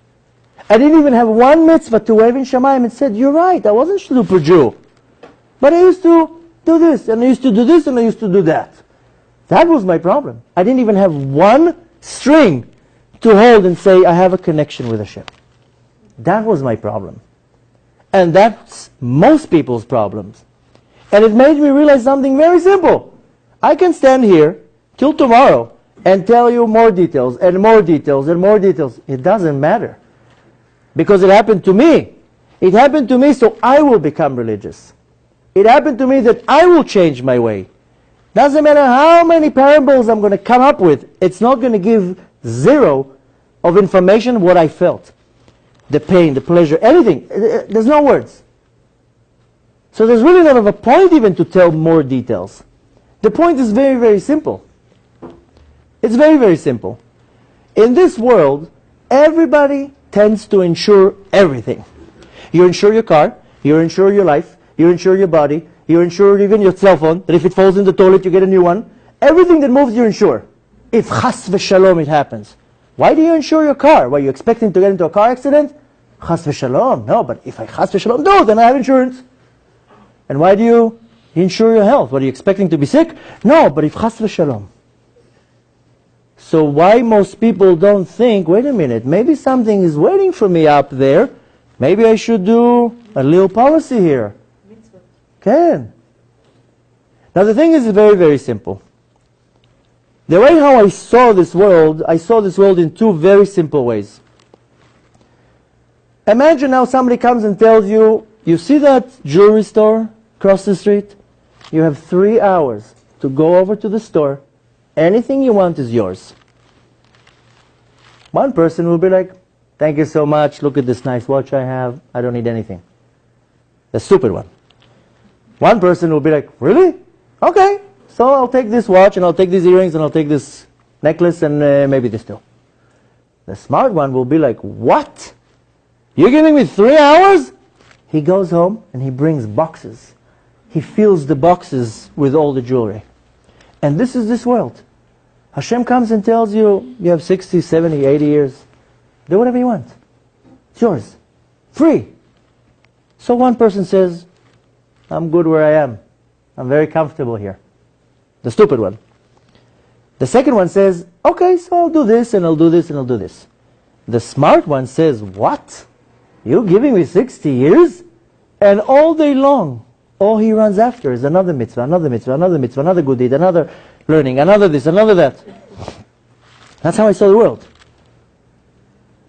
I didn't even have one mitzvah to wave in Shamayim and said, you're right, I wasn't a super Jew. But I used to do this, and I used to do this, and I used to do that. That was my problem. I didn't even have one string to hold and say, I have a connection with Hashem. That was my problem. And that's most people's problems. And it made me realize something very simple. I can stand here till tomorrow and tell you more details, and more details, and more details. It doesn't matter. Because it happened to me. It happened to me, so I will become religious. It happened to me that I will change my way. Doesn't matter how many parables I'm going to come up with. It's not going to give zero of information what I felt. The pain, the pleasure, anything. There's no words. So there's really not of a point even to tell more details. The point is very, very simple. It's very, very simple. In this world, everybody tends to insure everything. You insure your car, you insure your life, you insure your body, you insure even your cell phone, that if it falls in the toilet, you get a new one. Everything that moves, you insure. If chas v'shalom it happens. Why do you insure your car? Were you expecting to get into a car accident? Chas v'shalom. No, but if I chas v'shalom do, then I have insurance. And why do you insure your health? Were you expecting to be sick? No, but if chas v'shalom. So why most people don't think, wait a minute, maybe something is waiting for me up there. Maybe I should do a little policy here. Can. Now the thing is very, very simple. The way how I saw this world in two very simple ways. Imagine now somebody comes and tells you, you see that jewelry store across the street? You have 3 hours to go over to the store. Anything you want is yours. One person will be like, thank you so much, look at this nice watch I have, I don't need anything. The stupid one. One person will be like, really? Okay, so I'll take this watch, and I'll take these earrings, and I'll take this necklace, and maybe this too. The smart one will be like, what? You're giving me 3 hours? He goes home and he brings boxes. He fills the boxes with all the jewelry. And this is this world. Hashem comes and tells you, you have 60, 70, 80 years. Do whatever you want. It's yours. Free. So one person says, I'm good where I am. I'm very comfortable here. The stupid one. The second one says, okay, so I'll do this and I'll do this and I'll do this. The smart one says, what? You're giving me 60 years? And all day long, all he runs after is another mitzvah, another mitzvah, another mitzvah, another good deed, another learning, another this, another that. That's how I saw the world.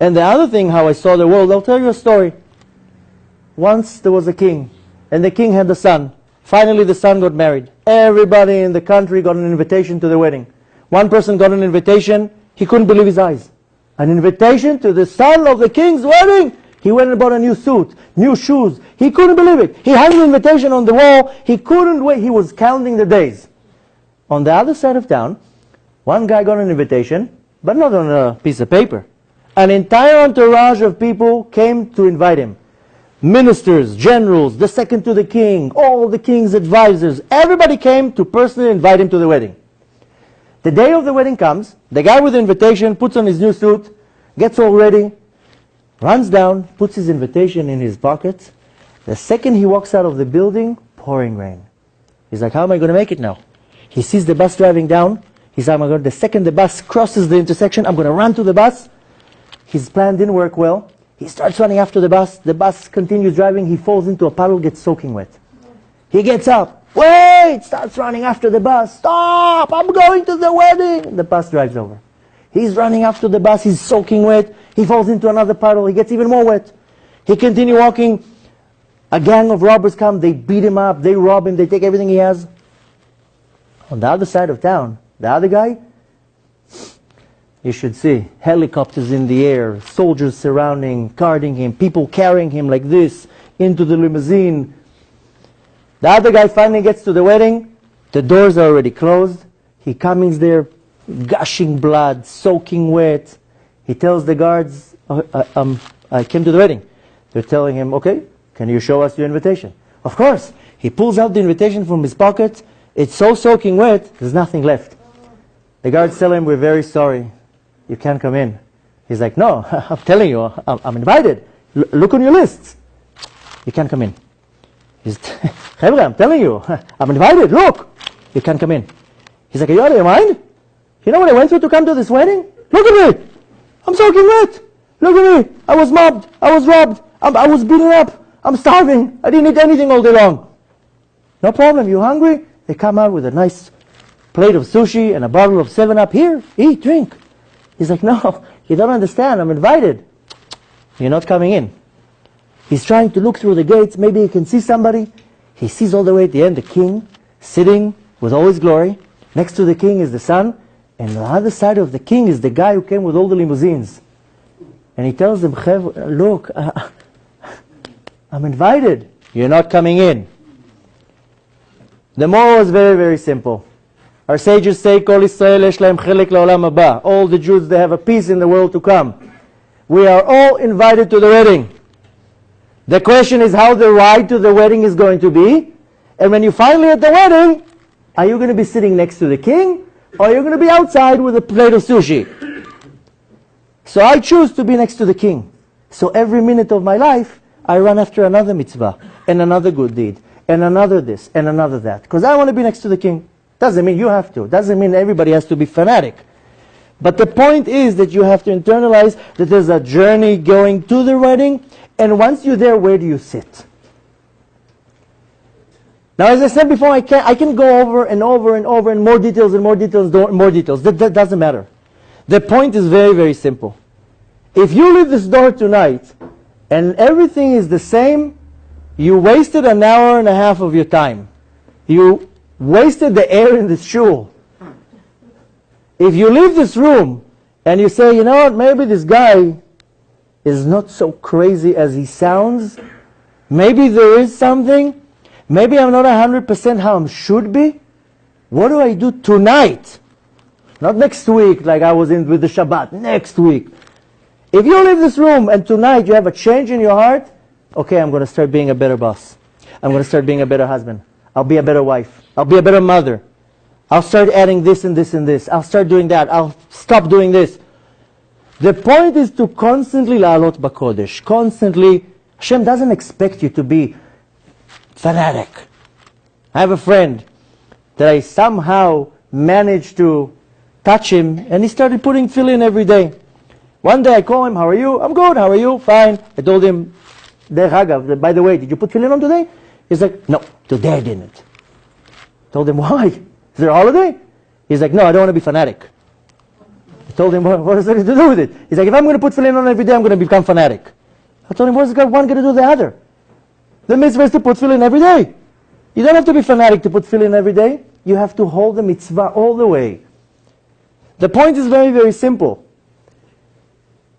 And the other thing how I saw the world, I'll tell you a story. Once there was a king, and the king had a son. Finally the son got married. Everybody in the country got an invitation to the wedding. One person got an invitation, he couldn't believe his eyes. An invitation to the son of the king's wedding! He went and bought a new suit, new shoes. He couldn't believe it. He had an invitation on the wall. He couldn't wait. He was counting the days. On the other side of town, one guy got an invitation, but not on a piece of paper. An entire entourage of people came to invite him. Ministers, generals, the second to the king, all the king's advisors. Everybody came to personally invite him to the wedding. The day of the wedding comes. The guy with the invitation puts on his new suit, gets all ready, runs down, puts his invitation in his pocket. The second he walks out of the building, pouring rain. He's like, how am I going to make it now? He sees the bus driving down. He's like, oh my God, the second the bus crosses the intersection, I'm going to run to the bus. His plan didn't work well. He starts running after the bus. The bus continues driving. He falls into a puddle, gets soaking wet. He gets up. Wait! Starts running after the bus. Stop! I'm going to the wedding! The bus drives over. He's running after the bus. He's soaking wet. He falls into another puddle. He gets even more wet. He continues walking. A gang of robbers come. They beat him up. They rob him. They take everything he has. On the other side of town, the other guy, you should see helicopters in the air, soldiers surrounding, guarding him, people carrying him like this into the limousine. The other guy finally gets to the wedding. The doors are already closed. He comes there, gushing blood, soaking wet. He tells the guards, I came to the wedding. They're telling him, okay, can you show us your invitation? Of course. He pulls out the invitation from his pocket. It's so soaking wet, there's nothing left. The guards tell him, we're very sorry. You can't come in. He's like, no, I'm telling you, I'm invited. Look on your lists. You can't come in. I'm telling you, I'm invited. Look, you can't come in. He's like, are you out of your mind? You know what I went through to come to this wedding? Look at me. I'm soaking wet. Look at me. I was mobbed. I was robbed. I was beaten up. I'm starving. I didn't eat anything all day long. No problem. You hungry? They come out with a nice plate of sushi and a bottle of 7-Up. Here, eat, drink. He's like, no, you don't understand. I'm invited. You're not coming in. He's trying to look through the gates. Maybe he can see somebody. He sees all the way at the end the king sitting with all his glory. Next to the king is the son. And on the other side of the king is the guy who came with all the limousines. And he tells them, look, I'm invited. You're not coming in. The moral is very, very simple. Our sages say, Kol Yisrael yesh lahem chelek la'olam haba. All the Jews, they have a piece in the world to come. We are all invited to the wedding. The question is how the ride to the wedding is going to be. And when you're finally at the wedding, are you going to be sitting next to the king? Or are you going to be outside with a plate of sushi? So I choose to be next to the king. So every minute of my life, I run after another mitzvah, and another good deed, and another this, and another that. Because I want to be next to the king. Doesn't mean you have to. Doesn't mean everybody has to be fanatic. But the point is that you have to internalize that there's a journey going to the wedding, and once you're there, where do you sit? Now, as I said before, I can go over and over and over and more details and more details, more details. That doesn't matter. The point is very, very simple. If you leave this door tonight and everything is the same, you wasted an hour and a half of your time. You wasted the air in this shul. If you leave this room and you say, you know what, maybe this guy is not so crazy as he sounds. Maybe there is something. Maybe I'm not 100% how I should be. What do I do tonight? Not next week like I was in with the Shabbat. Next week. If you leave this room and tonight you have a change in your heart, okay, I'm going to start being a better boss. I'm going to start being a better husband. I'll be a better wife. I'll be a better mother. I'll start adding this and this and this. I'll start doing that. I'll stop doing this. The point is to constantly la'alot b'kodesh. Constantly. Hashem doesn't expect you to be fanatic. I have a friend that I somehow managed to touch him, and he started putting tefillin every day. One day I call him, how are you? I'm good, how are you? Fine. I told him, Derech Hagav, by the way, did you put tefillin on today? He's like, no, today I didn't. Told him, why? Is there a holiday? He's like, no, I don't want to be fanatic. I told him, what does that have to do with it? He's like, if I'm going to put tefillin on every day, I'm going to become fanatic. I told him, what's one going to do the other? The mitzvah is to put tefillin every day. You don't have to be fanatic to put tefillin every day. You have to hold the mitzvah all the way. The point is very, very simple.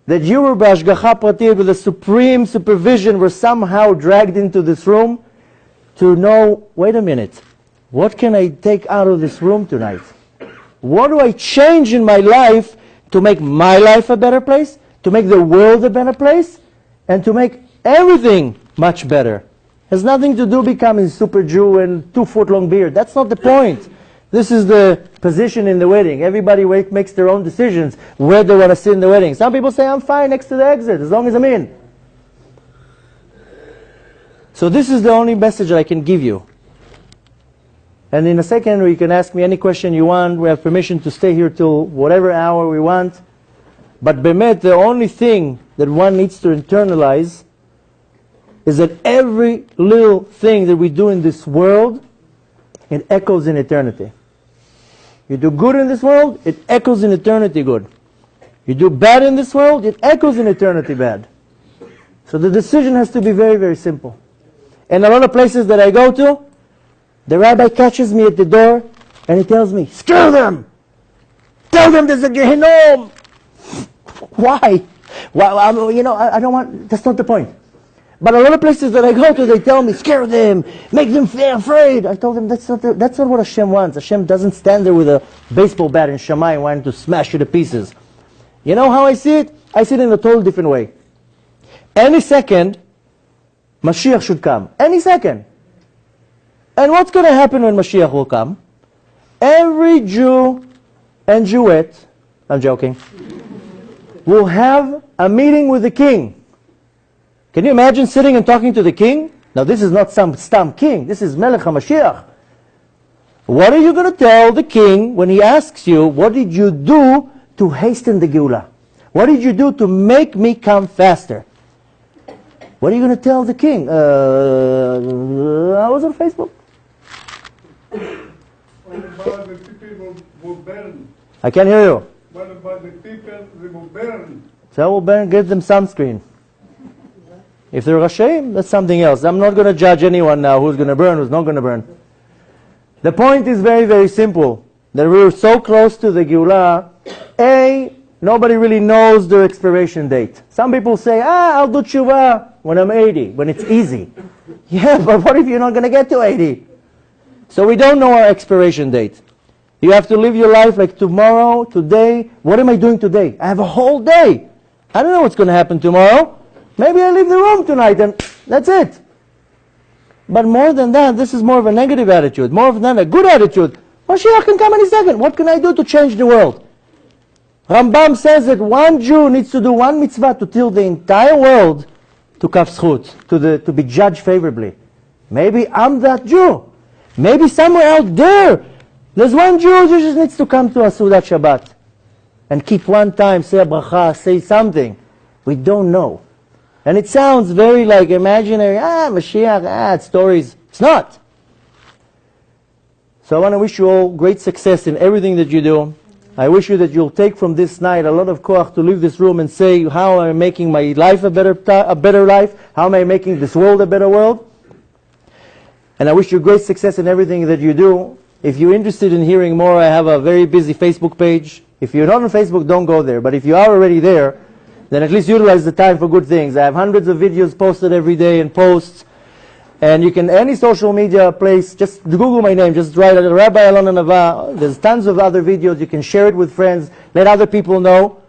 That you were b'ashgacha pratiyut with a supreme supervision were somehow dragged into this room to know, wait a minute, what can I take out of this room tonight? What do I change in my life to make my life a better place, to make the world a better place, and to make everything much better? Has nothing to do becoming super Jew and 2-foot-long beard. That's not the point. This is the position in the wedding. Everybody makes their own decisions where they want to sit in the wedding. Some people say, I'm fine next to the exit as long as I'm in. So this is the only message I can give you. And in a second you can ask me any question you want. We have permission to stay here till whatever hour we want. But bemet, the only thing that one needs to internalize is that every little thing that we do in this world, it echoes in eternity. You do good in this world, it echoes in eternity good. You do bad in this world, it echoes in eternity bad. So the decision has to be very, very simple. And a lot of places that I go to, the rabbi catches me at the door and he tells me, scare them! Tell them there's a Gehinnom! Why? Well, I don't want, that's not the point. But a lot of places that I go to, they tell me, scare them, make them feel afraid. I told them, that's not what Hashem wants. Hashem doesn't stand there with a baseball bat in Shammai wanting to smash you to pieces. You know how I see it? I see it in a total different way. Any second, Mashiach should come. Any second. And what's going to happen when Mashiach will come? Every Jew and Jewette, I'm joking, will have a meeting with the king. Can you imagine sitting and talking to the king? Now this is not some stam king. This is Melech HaMashiach. What are you going to tell the king when he asks you, what did you do to hasten the Geulah? What did you do to make me come faster? What are you going to tell the king? I was on Facebook. What about the people who burn? I can't hear you. What about the people who burn? So I will burn, give them sunscreen. If they're ashamed, that's something else. I'm not going to judge anyone now who's going to burn, who's not going to burn. The point is very, very simple. That we're so close to the Geulah. Nobody really knows their expiration date. Some people say, I'll do tshuva when I'm 80, when it's easy. Yeah, but what if you're not going to get to 80? So we don't know our expiration date. You have to live your life like tomorrow, today. What am I doing today? I have a whole day. I don't know what's going to happen tomorrow. Maybe I leave the room tonight and that's it. But more than that, this is more of a negative attitude. More than a good attitude. Mashiach can come any second. What can I do to change the world? Rambam says that one Jew needs to do one mitzvah to tell the entire world to kaf zchut, to be judged favorably. Maybe I'm that Jew. Maybe somewhere out there's one Jew who just needs to come to a Sudat Shabbat and keep one time, say a bracha, say something. We don't know. And it sounds very like imaginary, Mashiach, it's stories. It's not. So I want to wish you all great success in everything that you do. I wish you that you'll take from this night a lot of koach to leave this room and say, how am I making my life a better life? How am I making this world a better world? And I wish you great success in everything that you do. If you're interested in hearing more, I have a very busy Facebook page. If you're not on Facebook, don't go there. But if you are already there, then at least utilize the time for good things. I have hundreds of videos posted every day and posts. And you can, any social media place, just Google my name, just write Rabbi Alon Anava. There's tons of other videos. You can share it with friends, let other people know.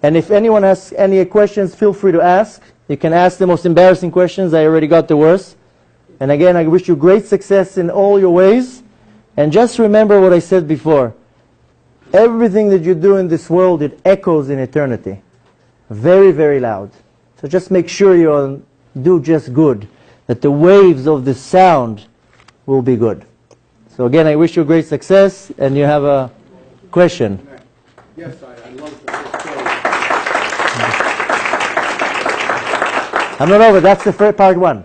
And if anyone has any questions, feel free to ask. You can ask the most embarrassing questions. I already got the worst. And again, I wish you great success in all your ways. And just remember what I said before. Everything that you do in this world, it echoes in eternity. Very, very loud. So just make sure you do just good. That the waves of the sound will be good. So again, I wish you great success. And you have a question. Yes, I love the I'm not over. That's the first part one.